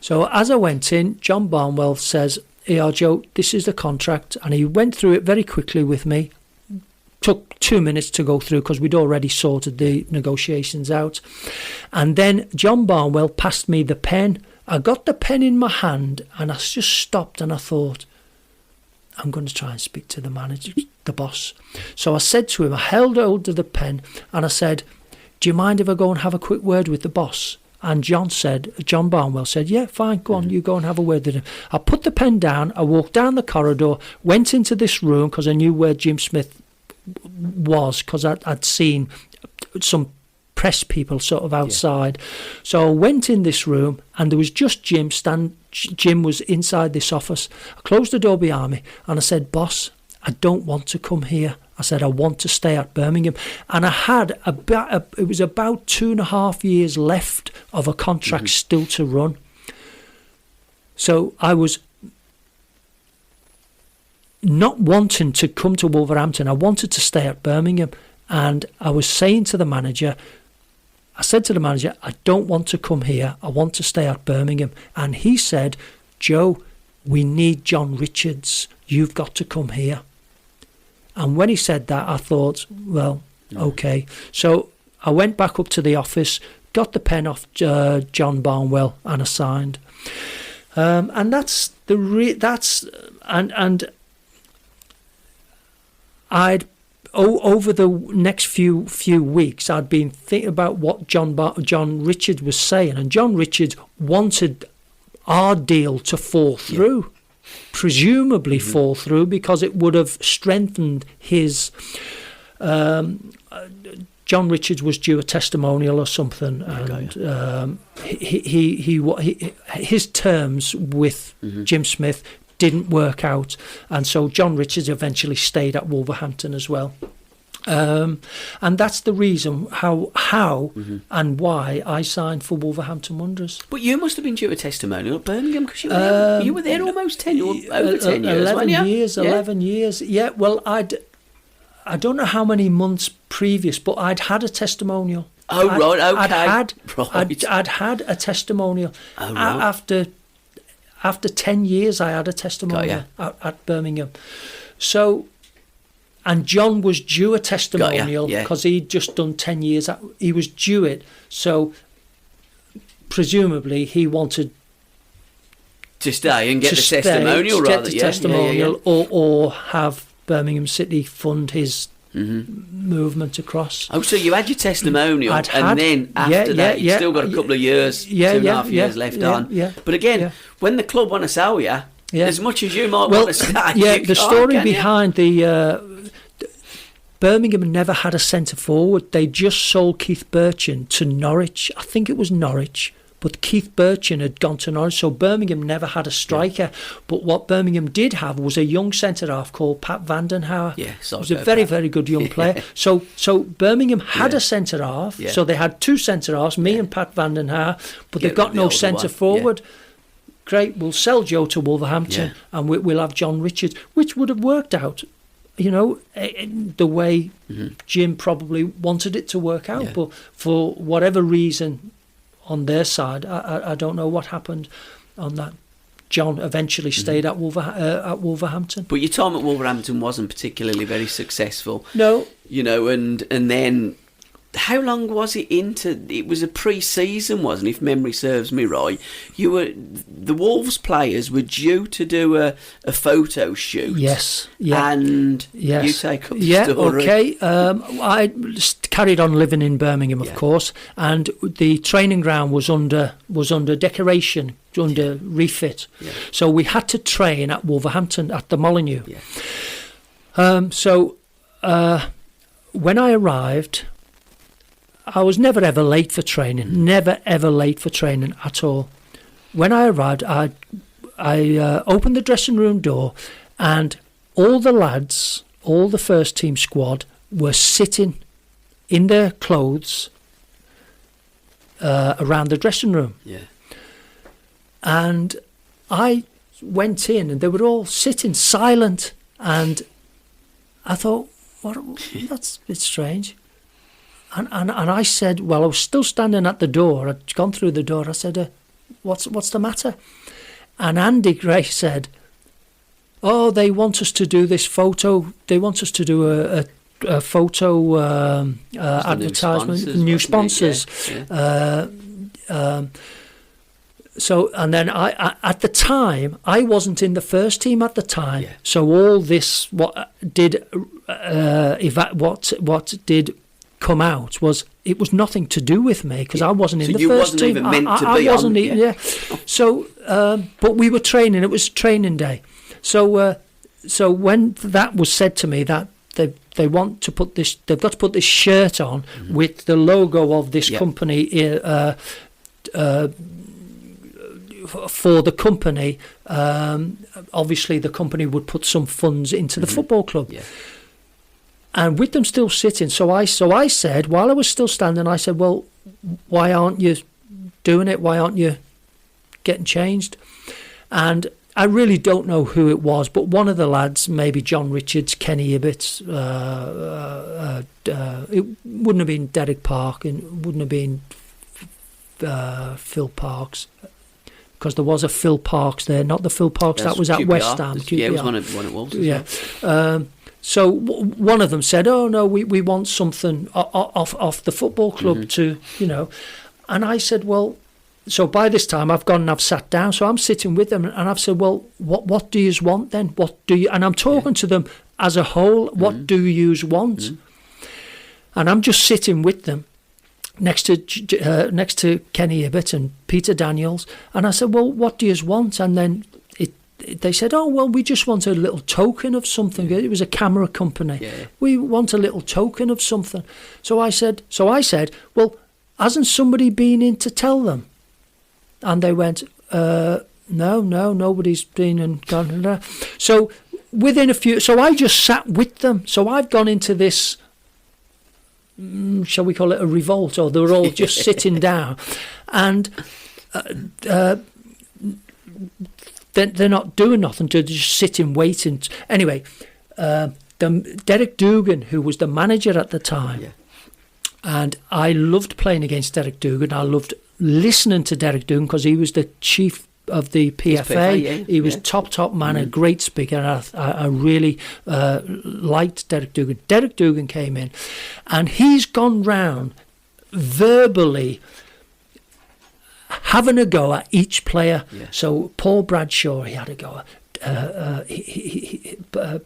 So as I went in, John Barnwell says, here, Joe, this is the contract. And he went through it very quickly with me. Took 2 minutes to go through because we'd already sorted the negotiations out. And then John Barnwell passed me the pen. I got the pen in my hand, and I just stopped and I thought, I'm going to try and speak to the manager, the boss. So I said to him, I held hold of the pen and I said, do you mind if I go and have a quick word with the boss? And John Barnwell said, yeah, fine, go on, you go and have a word with him. I put the pen down, I walked down the corridor, went into this room because I knew where Jim Smith was, because I'd seen some press people sort of outside. Yeah. So I went in this room and there was just Jim was inside this office. I closed the door behind me and I said, boss, I don't want to come here. I said, I want to stay at Birmingham. And I had it was about 2.5 years left of a contract still to run. So I was not wanting to come to Wolverhampton. I wanted to stay at Birmingham. And I was saying to the manager, I said to the manager, I don't want to come here. I want to stay at Birmingham. And he said, Joe, we need John Richards. You've got to come here. And when he said that, I thought, well, okay. So I went back up to the office, got the pen off John Barnwell, and I signed. And that's and I'd over the next few weeks, I'd been thinking about what John Richards was saying, and John Richards wanted our deal to fall through, presumably fall through, because it would have strengthened his. John Richards was due a testimonial or something, and his terms with Jim Smith didn't work out, and so John Richards eventually stayed at Wolverhampton as well. And that's the reason how and why I signed for Wolverhampton Wanderers. But you must have been due a testimonial at Birmingham, because you were there almost 10 or over 10 years, 11 weren't you? years, 11 years. Yeah, well, I don't know how many months previous, but I'd had a testimonial. Oh, right, okay. I'd had a testimonial. Oh, right. After 10 years, I had a testimonial at Birmingham. So, and John was due a testimonial because he'd just done 10 years. He was due it. So, presumably, he wanted to stay and get the testimonial, rather. Get the testimonial, or have Birmingham City fund his movement across. Oh, so you had your testimonial, then after that, you've still got a couple of years, 2.5 years left on. Yeah. But again, when the club want to sell you, as much as you might want to stay, the story behind the Birmingham never had a centre forward. They just sold Keith Birchin to Norwich. I think it was Norwich. But Keith Birchin had gone to Norwich, so Birmingham never had a striker. But what Birmingham did have was a young centre-half called Pat Vandenhauer. Yeah, he was a very, very good young player. So Birmingham had a centre-half, so they had two centre-halves, me and Pat Vandenhauer, but they've got no centre-forward. Yeah. Great, we'll sell Joe to Wolverhampton and we'll have John Richards, which would have worked out, the way Jim probably wanted it to work out. Yeah. But for whatever reason, on their side, I don't know what happened on that. John eventually stayed at Wolverhampton. But your time at Wolverhampton wasn't particularly very successful. No. And then how long was it into? It was a pre-season, wasn't it, if memory serves me right? The Wolves players were due to do a photo shoot. Yes. Yeah. And you take up the story. Okay. I carried on living in Birmingham, of course, and the training ground was under decoration, under refit. Yeah. So we had to train at Wolverhampton at the Molineux. Yeah. So when I arrived, I was never ever late for training. Never ever late for training at all. When I arrived, I opened the dressing room door, and all the lads, all the first team squad, were sitting in their clothes around the dressing room. Yeah. And I went in, and they were all sitting silent, and I thought, that's a bit strange. And I said, well, I was still standing at the door. I'd gone through the door. I said, what's the matter? And Andy Gray said, oh, they want us to do this photo. They want us to do a photo advertisement, new sponsors. So, and then I at the time, I wasn't in the first team at the time. Yeah. So all this, what did come out was, it was nothing to do with me, because I wasn't in the first team. Even meant to be. I wasn't even. Yeah. So, but we were training. It was training day. So, so when that was said to me, that they want to put this, they've got to put this shirt on with the logo of this company for the company. Obviously, the company would put some funds into the football club. Yeah. And with them still sitting, so I said, while I was still standing, I said, well, why aren't you doing it? Why aren't you getting changed? And I really don't know who it was, but one of the lads, maybe John Richards, Kenny Ibbett, it wouldn't have been Derek Park, and it wouldn't have been Phil Parks, because there was a Phil Parks there, not the Phil Parks that was at QPR. West Ham. Yeah, it was one of Wolves. Yeah. So one of them said, "Oh no, we want something off the football club to, you know," and I said, "Well." So by this time I've gone and I've sat down. So I'm sitting with them and I've said, "Well, what do you want then? What do you?" And I'm talking to them as a whole. What do you want? And I'm just sitting with them next to Kenny Hibbert and Peter Daniels. And I said, "Well, what do you want?" And then they said, "Oh, well, we just want a little token of something." It was a camera company. Yeah. "We want a little token of something." So I said, "Well, hasn't somebody been in to tell them?" And they went, no, nobody's been and gone. So within a few, so I just sat with them. So I've gone into this, shall we call it a revolt, or they're all just sitting down. And they're not doing nothing, they're just sitting waiting. Anyway, Derek Dugan, who was the manager at the time, and I loved playing against Derek Dugan. I loved listening to Derek Dugan because he was the chief of the PFA. He was top man, a great speaker. And I really liked Derek Dugan. Derek Dugan came in, and he's gone round verbally having a go at each player. So Paul Bradshaw, he had a go at.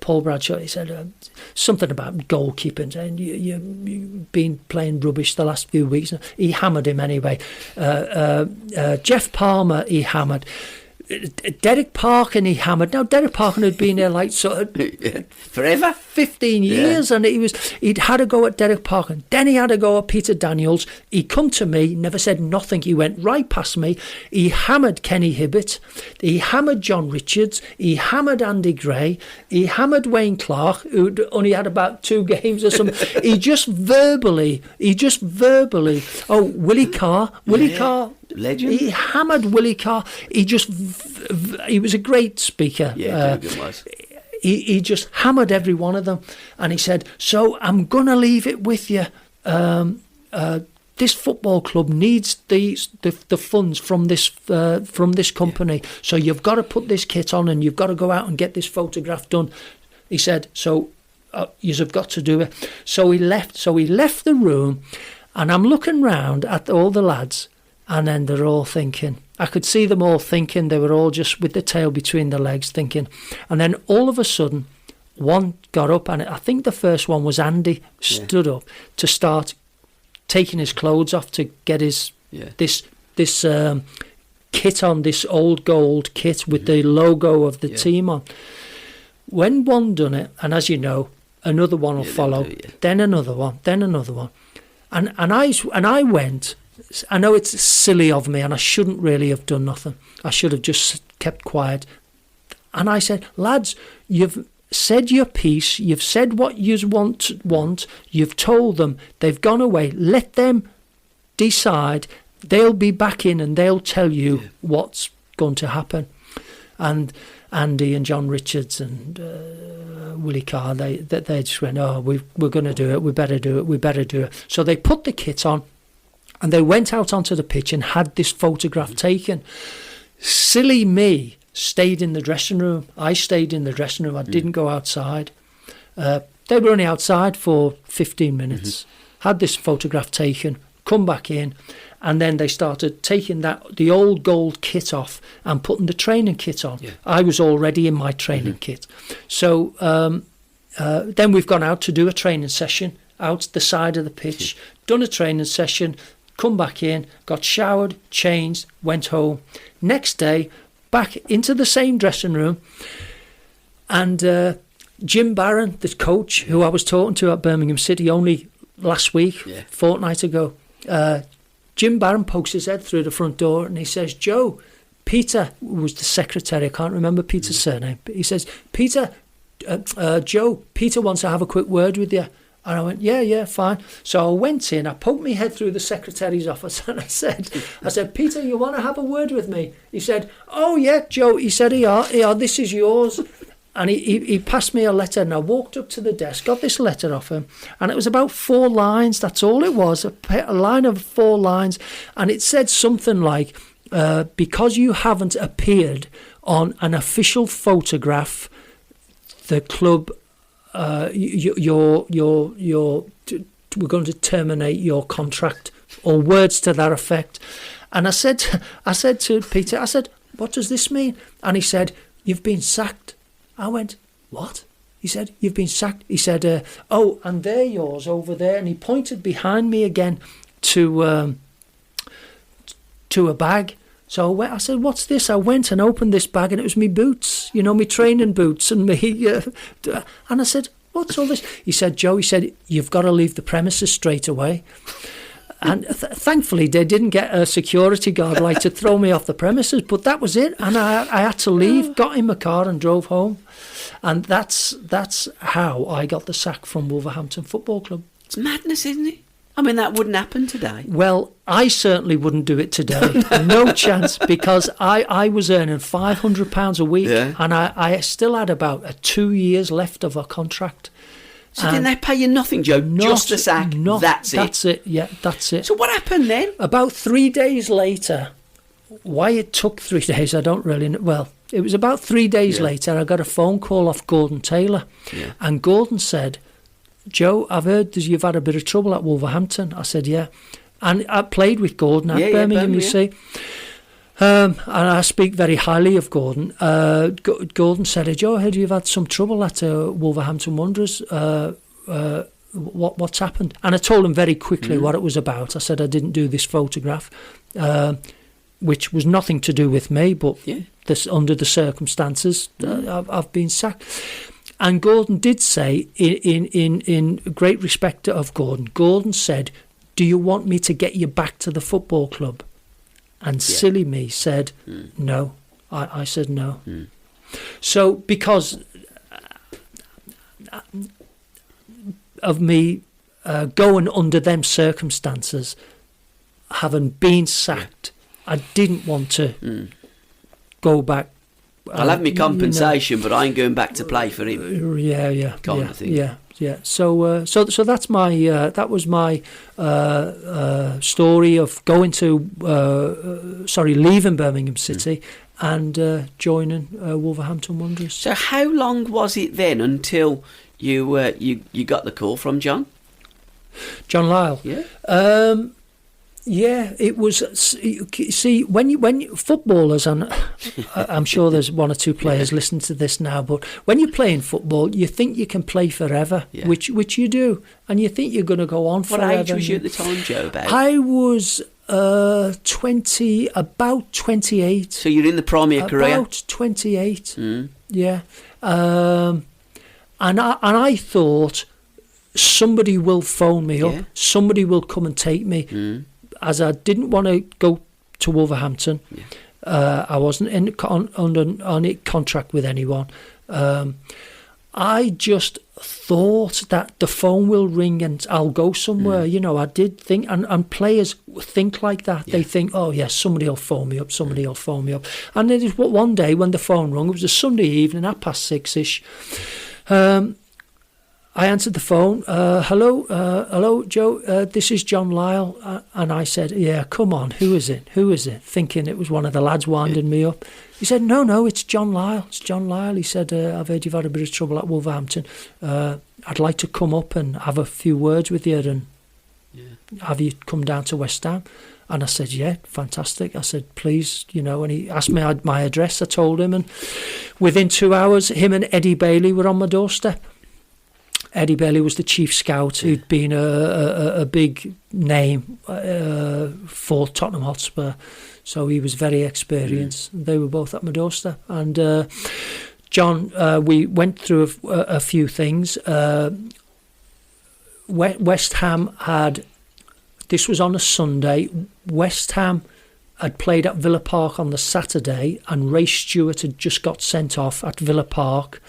Paul Bradshaw, he said something about goalkeeping, and you've been playing rubbish the last few weeks. He hammered him anyway. Jeff Palmer, he hammered. Derek Parkin, he hammered. Now Derek Parkin had been there like sort of forever, 15 years, and he'd had a go at Derek Parkin. Then he had a go at Peter Daniels. He come to me, never said nothing. He went right past me. He hammered Kenny Hibbert. He hammered John Richards. He hammered Andy Gray. He hammered Wayne Clark, who only had about 2 games or something. he just verbally. Oh, Willie Carr. Legend. He hammered Willie Carr. He was a great speaker. Yeah, Dugan was. He just hammered every one of them, and he said, "So I'm gonna leave it with you. This football club needs the funds from this company. So you've got to put this kit on, and you've got to go out and get this photograph done." He said, "So you've got to do it." So he left. So he left the room, and I'm looking round at all the lads. And then they're all thinking. I could see them all thinking. They were all just with the tail between their legs thinking. And then all of a sudden, one got up, and I think the first one was Andy, stood up to start taking his clothes off to get his this kit on, this old gold kit with the logo of the team on. When one done it, and as you know, another one will follow, then another one, and I went. I know it's silly of me, and I shouldn't really have done nothing. I should have just kept quiet. And I said, "Lads, you've said your piece. You've said what you want. You've told them. They've gone away. Let them decide. They'll be back in, and they'll tell you what's going to happen." And Andy and John Richards and Willie Carr, they just went, "Oh, we're going to do it. We better do it. So they put the kit on. And they went out onto the pitch and had this photograph taken. Silly me stayed in the dressing room. I stayed in the dressing room. I didn't go outside. They were only outside for 15 minutes. Had this photograph taken, come back in, and then they started taking the old gold kit off and putting the training kit on. I was already in my training kit. So then we've gone out to do a training session out the side of the pitch, done a training session, come back in, got showered, changed, went home. Next day, back into the same dressing room, and Jim Barron, the coach who I was talking to at Birmingham City only last week, fortnight ago, Jim Barron pokes his head through the front door and he says, "Joe, Peter," who was the secretary, I can't remember Peter's surname, but he says, "Peter, Joe, Peter wants to have a quick word with you." And I went, yeah, fine. So I went in, I poked my head through the secretary's office, and I said, "Peter, you want to have a word with me?" He said, "Oh, yeah, Joe." He said, "Yeah, this is yours." And he passed me a letter, and I walked up to the desk, got this letter off him, and it was about 4 lines. That's all it was, a line of 4 lines. And it said something like, because you haven't appeared on an official photograph, the club, we're going to terminate your contract, or words to that effect. And I said to Peter, I said, what does this mean? And he said, you've been sacked. I went, what? He said, you've been sacked. He said, oh, and they're yours over there. And he pointed behind me again to a bag. So I said, what's this? I went and opened this bag, and it was me boots, my training boots. And and I said, what's all this? He said, Joe, you've got to leave the premises straight away. And thankfully, they didn't get a security guard to throw me off the premises. But that was it. And I had to leave, got in my car and drove home. And that's how I got the sack from Wolverhampton Football Club. It's madness, isn't it? I mean, that wouldn't happen today. Well, I certainly wouldn't do it today. No chance, because I was earning £500 a week, and I still had about 2 years left of a contract. So didn't they pay you nothing, Joe? Just a sack? That's it? That's it, yeah, that's it. So what happened then? About 3 days later, why it took 3 days, I don't really know. Well, it was about 3 days later, I got a phone call off Gordon Taylor, and Gordon said, Joe, I've heard that you've had a bit of trouble at Wolverhampton. I said, yeah. And I played with Gordon at Birmingham, you see. And I speak very highly of Gordon. Gordon said, Joe, I heard you've had some trouble at Wolverhampton Wanderers. What's happened? And I told him very quickly what it was about. I said I didn't do this photograph, which was nothing to do with me, but this, under the circumstances, I've been sacked. And Gordon did say, in great respect of Gordon, Gordon said, do you want me to get you back to the football club? And silly me said, no. I said no. So because of me going under them circumstances, having been sacked, I didn't want to go back. I'll have my compensation, but I ain't going back to play for him. Kind of thing. Yeah. So that's my that was my story of going to leaving Birmingham City and joining Wolverhampton Wanderers. So how long was it then until you got the call from John Lyle? Yeah, it was. See, when footballers, and I'm sure there's one or two players listening to this now, but when you're playing football, you think you can play forever, which you do, and you think you're going to go on forever. What age was you at the time, Joe? About? I was 20, about 28. So you're in the prime of your career. About 28. Yeah, and I thought somebody will phone me up, somebody will come and take me. As I didn't want to go to Wolverhampton, I wasn't on a contract with anyone. I just thought that the phone will ring and I'll go somewhere. I did think, and players think like that. They think, oh yes, somebody will phone me up. And then one day when the phone rang, it was a Sunday evening, 6:30ish. I answered the phone. Hello, Joe. This is John Lyle. And I said, yeah, come on. Who is it? Thinking it was one of the lads winding me up. He said, no, it's John Lyle. He said, I've heard you've had a bit of trouble at Wolverhampton. I'd like to come up and have a few words with you and have you come down to West Ham. And I said, yeah, fantastic. I said, please, and he asked me my address. I told him, and within 2 hours, him and Eddie Bailey were on my doorstep. Eddie Bailey was the chief scout who'd been a big name for Tottenham Hotspur, so he was very experienced. They were both at my doorstep, and John, we went through a few things. West Ham had, this was on a Sunday, West Ham had played at Villa Park on the Saturday, and Ray Stewart had just got sent off at Villa Park.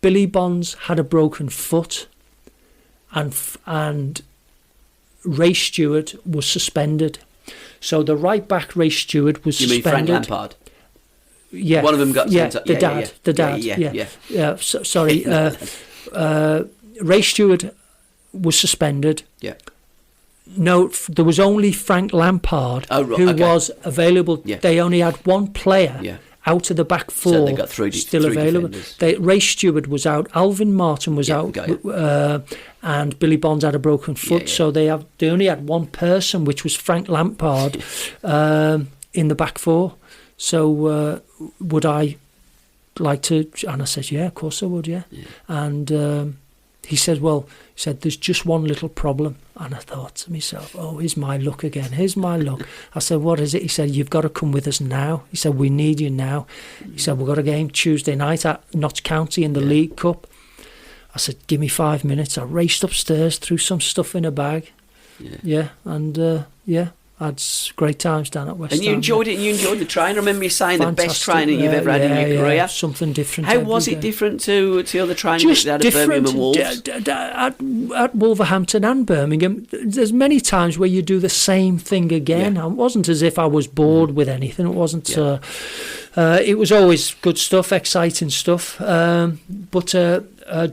Billy Bonds had a broken foot, and Ray Stewart was suspended. So the right back Ray Stewart was suspended. You mean Frank Lampard? Yeah, one of them got sent off. The dad. Yeah. So, sorry, Ray Stewart was suspended. Yeah. No, there was only Frank Lampard who was available. Yeah. They only had one player out of the back four, so they got three available. Ray Stewart was out, Alvin Martin was out, and Billy Bonds had a broken foot. So they only had one person, which was Frank Lampard, in the back four. So would I like to? And I said, yeah, of course I would, yeah. And he said, there's just one little problem. And I thought to myself, here's my luck again. Here's my luck. I said, what is it? He said, you've got to come with us now. He said, we need you now. He said, we've got a game Tuesday night at Notts County in the League Cup. I said, give me 5 minutes. I raced upstairs, threw some stuff in a bag. Had great times down at West Ham. And you enjoyed it, and you enjoyed the training. I remember you saying the best training you've ever had in your career. Yeah, something different. How was it different to other training Just that you had at Birmingham and Wolves? At Wolverhampton and Birmingham, there's many times where you do the same thing again. It wasn't as if I was bored with anything. It wasn't. It was always good stuff, exciting stuff. But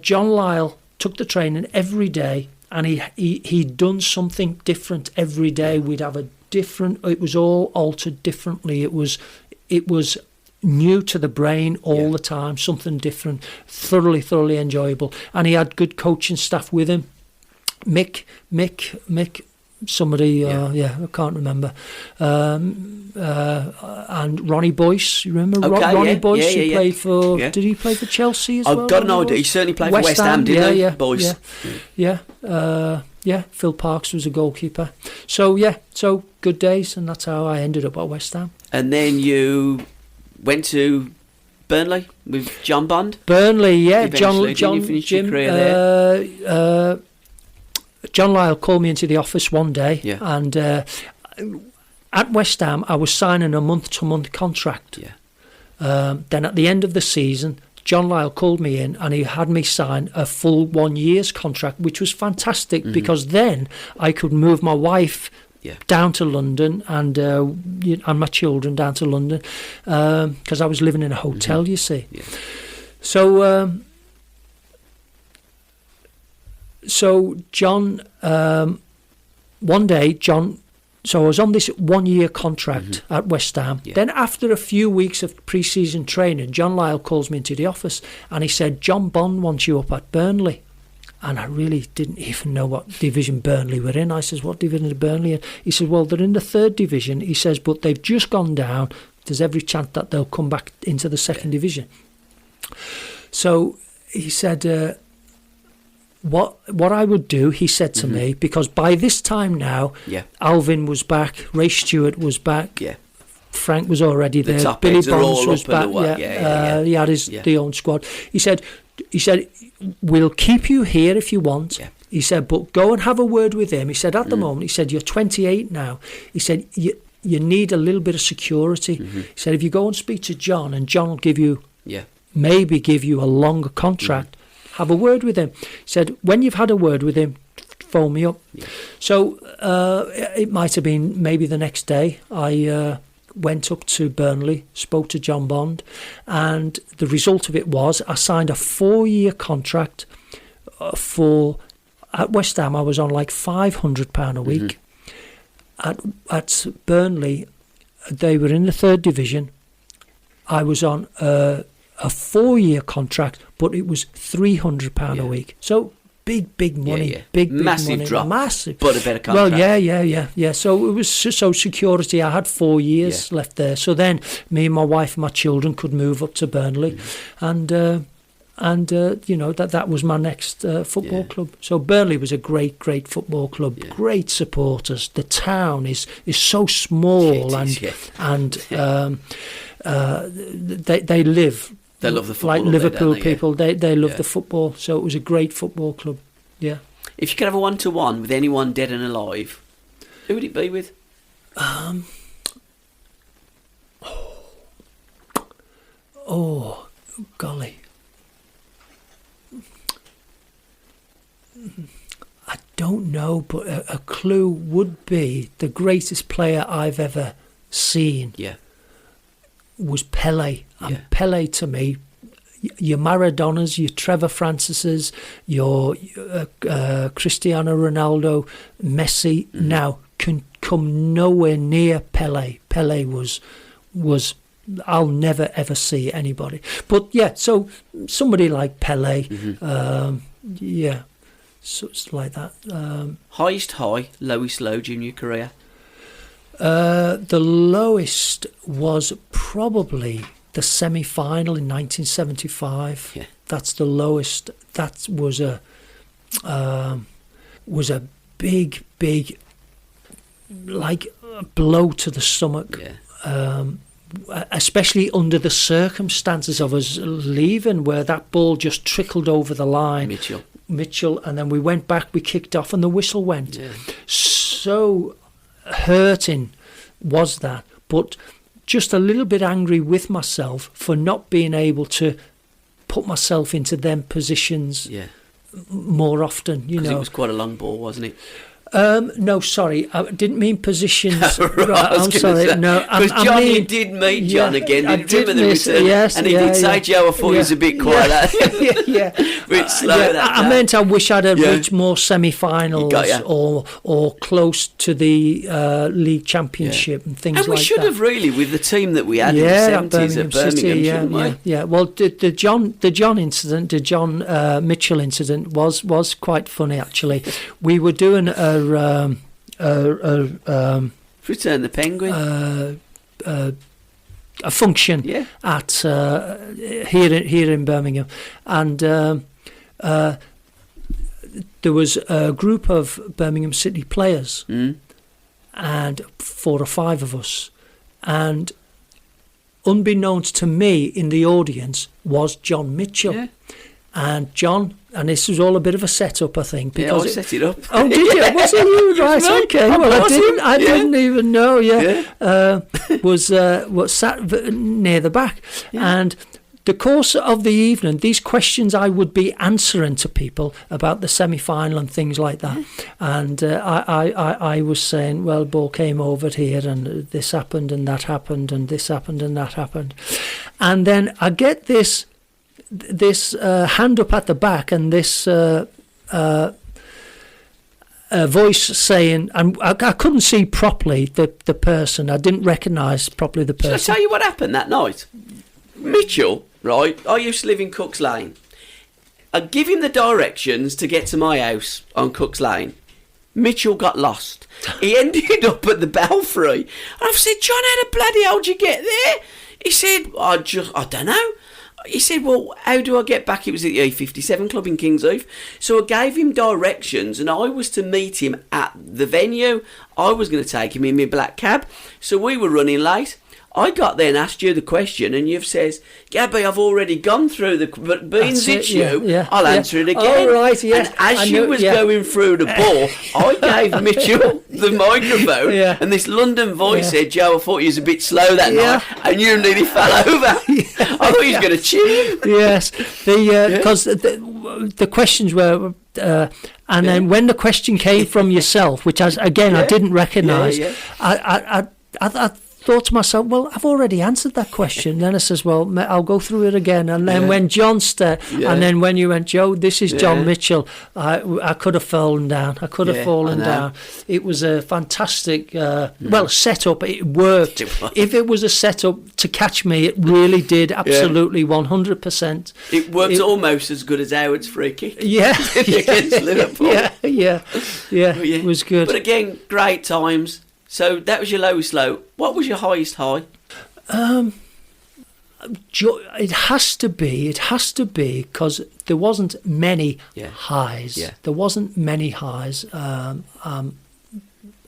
John Lyle took the training every day, and he'd done something different every day. We'd have a different. It was all altered differently. It was new to the brain all the time, something different, thoroughly enjoyable. And he had good coaching staff with him. Mick, somebody, I can't remember. And Ronnie Boyce, you remember Ronnie Boyce? He played for. Did he play for Chelsea as well? I've got no idea. He certainly played for West Ham, didn't he? Boyce. Phil Parkes was a goalkeeper. So good days, and that's how I ended up at West Ham. And then you went to Burnley with John Bond. Burnley, yeah. John finished your career there. John Lyle called me into the office one day, and at West Ham I was signing a month-to-month contract. Then at the end of the season, John Lyle called me in and he had me sign a full 1 year's contract, which was fantastic because then I could move my wife down to London and my children down to London because I was living in a hotel, you see. So John, one day, so I was on this 1 year contract at West Ham. Then after a few weeks of pre-season training, John Lyle calls me into the office and he said, John Bond wants you up at Burnley. And I really didn't even know what division Burnley were in. I says, what division is Burnley in? He said, well, they're in the 3rd division. He says, but they've just gone down. There's every chance that they'll come back into the 2nd division. So he said, what I would do, he said to me, because by this time now, Alvin was back, Ray Stewart was back, Frank was already there, Billy Bonds was back, he had his own squad. He said, we'll keep you here if you want. He said, but go and have a word with him. He said, at the moment, he said, you're 28 now. He said, you need a little bit of security. He said, if you go and speak to John, and John will give you, maybe give you a longer contract, have a word with him. He said, when you've had a word with him, phone me up. So it might have been maybe the next day. I went up to Burnley, spoke to John Bond, and the result of it was I signed a 4-year contract at West Ham. I was on like £500 a week. At Burnley, they were in the 3rd division. I was on a 4-year contract, but it was £300 a week. So big money, big massive money, drop, massive. but a better contract. Well, yeah. So it was so security. I had 4 years left there. So then me and my wife and my children could move up to Burnley, and that was my next football club. So Burnley was a great football club, great supporters. The town is so small, they live. They love the football. Like Liverpool people, they love the football. So it was a great football club. Yeah. If you could have a 1-to-1 with anyone dead and alive, who would it be with? Oh, golly. I don't know, but a clue would be the greatest player I've ever seen. was Pelé. And Yeah. Pelé to me, your Maradonas, your Trevor Francises, your Cristiano Ronaldo, Messi now can come nowhere near Pelé. Pelé was I'll never ever see anybody. But yeah, so somebody like Pelé, yeah, so it's like that. Highest high, lowest low during your career? The lowest was probably the semi-final in 1975. Yeah. That's the lowest. That was a big, like a blow to the stomach. Yeah. Especially under the circumstances of us leaving, where that ball just trickled over the line. Mitchell, and then we went back, we kicked off, and the whistle went. Yeah. So hurting was that, but just a little bit angry with myself for not being able to put myself into them positions more often. You know, it was quite a long ball, wasn't it? No, sorry, I didn't mean positions. Right, I'm sorry. say, no, because John, you did meet John again. I Did you remember the return? Yes, and he did say, Joe, I thought he was a bit quiet. Yeah. Bit slow. I meant I wish I'd have reached more semi-finals or close to the league championship and things like that. And we should have really, with the team that we had in the 70s at Birmingham, shouldn't we? Yeah. Well, the John incident, the John Mitchell incident was quite funny actually. We were doing Return the Penguin. A function at here in Birmingham, and there was a group of Birmingham City players, and 4 or 5 of us, and unbeknownst to me in the audience was John Mitchell, and John. And this was all a bit of a setup, I think. Because I set it up. Oh, did you? Was it you? Right, okay. Well, I didn't even know. Was sat near the back, and the course of the evening, these questions I would be answering to people about the semi-final and things like that, and I was saying, well, ball came over here, and this happened, and that happened, and this happened, and that happened, and then I get this hand up at the back, and this voice saying, and I couldn't see properly the person. I didn't recognise properly the person. Shall I tell you what happened that night? Mitchell, right, I used to live in Cook's Lane. I'd give him the directions to get to my house on Cook's Lane. Mitchell got lost. He ended up at the Belfry. And I've said, John, how the bloody hell did you get there? He said, I don't know. He said, well, how do I get back? It was at the E57 Club in Kingsheath. So I gave him directions, and I was to meet him at the venue. I was going to take him in my black cab. So we were running late. I got there and asked you the question, and you've says, Gabby, I've already gone through but being it's you, I'll answer it again. Oh, right, yeah. And as you was going through the ball, I gave Mitchell the microphone, and this London voice said, Joe, I thought you was a bit slow that night, and you nearly fell over. I thought he was going to chew you. Yes, because the questions were... and then when the question came from yourself, which I didn't recognise, I thought to myself, well, I've already answered that question. Then I says, well, I'll go through it again. And then when John and then when you went, Joe, this is John Mitchell, I could have fallen down. Fallen down. It was a fantastic, setup. It worked. If it was a setup to catch me, it really did, absolutely, 100%. It worked almost as good as Howard's free kick. Against Liverpool. It was good. But again, great times. So that was your lowest low. What was your highest high? It has to be, because there wasn't many highs. Yeah. There wasn't many highs, I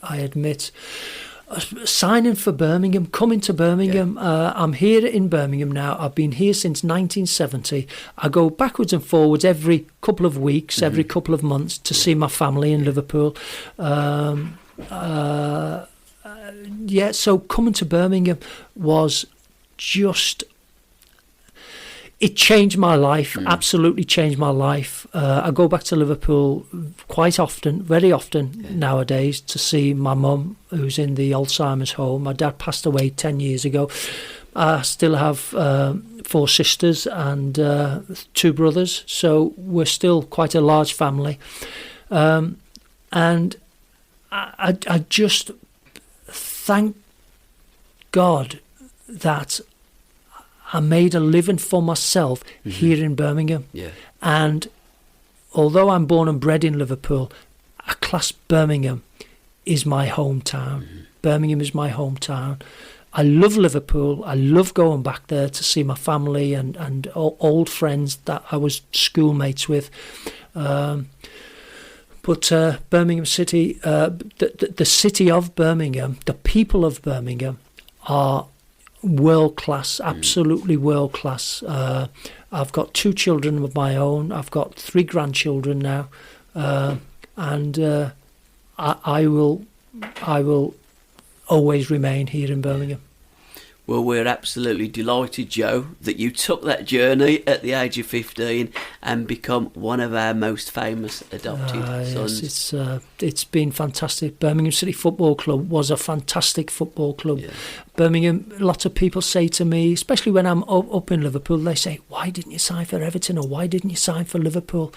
admit. Signing for Birmingham, coming to Birmingham. I'm here in Birmingham now. I've been here since 1970. I go backwards and forwards every couple of weeks, every couple of months to see my family in Liverpool. So coming to Birmingham was just... It changed my life, absolutely changed my life. I go back to Liverpool quite often, very often nowadays, to see my mum, who's in the Alzheimer's home. My dad passed away 10 years ago. I still have 4 sisters and 2 brothers, so we're still quite a large family. And I just thank God that I made a living for myself here in Birmingham. Yeah. And although I'm born and bred in Liverpool, I class Birmingham is my hometown. Birmingham is my hometown. I love Liverpool. I love going back there to see my family and old friends that I was schoolmates with. But Birmingham City, the city of Birmingham, the people of Birmingham are world class, absolutely world class. I've got 2 children of my own. I've got 3 grandchildren now, and I will always remain here in Birmingham. Well, we're absolutely delighted, Joe, that you took that journey at the age of 15 and become one of our most famous adopted sons. Yes, it's been fantastic. Birmingham City Football Club was a fantastic football club. Yeah. Birmingham, lots of people say to me, especially when I'm up in Liverpool, they say, why didn't you sign for Everton, or why didn't you sign for Liverpool?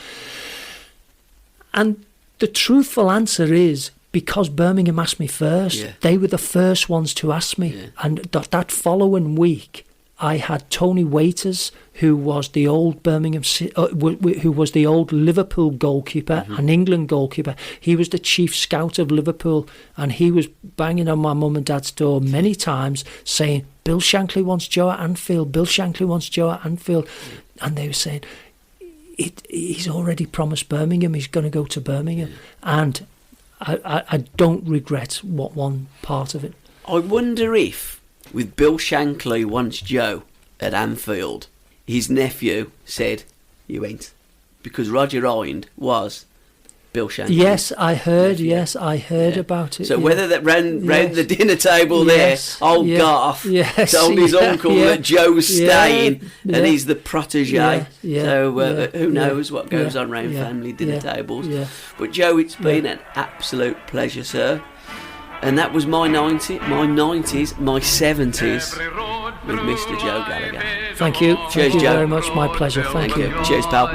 And the truthful answer is, because Birmingham asked me first. Yeah. They were the first ones to ask me. Yeah. And that following week, I had Tony Waiters, who was the old who was the old Liverpool goalkeeper, an England goalkeeper. He was the chief scout of Liverpool, and he was banging on my mum and dad's door many times saying, Bill Shankly wants Joe at Anfield, Bill Shankly wants Joe at Anfield. Yeah. And they were saying, he's already promised Birmingham, he's going to go to Birmingham. Yeah. And I don't regret what one part of it. I wonder if, with Bill Shankly wants Joe at Anfield, his nephew said, you ain't. Because Roger Hind was Bill Shankly. Yes, I heard. Nephew. Yes, I heard about it. So whether that ran the dinner table there, old Garth told his uncle that Joe's staying and he's the protege. So who knows what goes on round family dinner tables. Yeah. But Joe, it's been an absolute pleasure, sir. And that was my 90s, my 70s with Mr. Joe Gallagher. Thank you. Cheers, Thank you Joe. Very much. My pleasure. Thank you. Cheers, pal.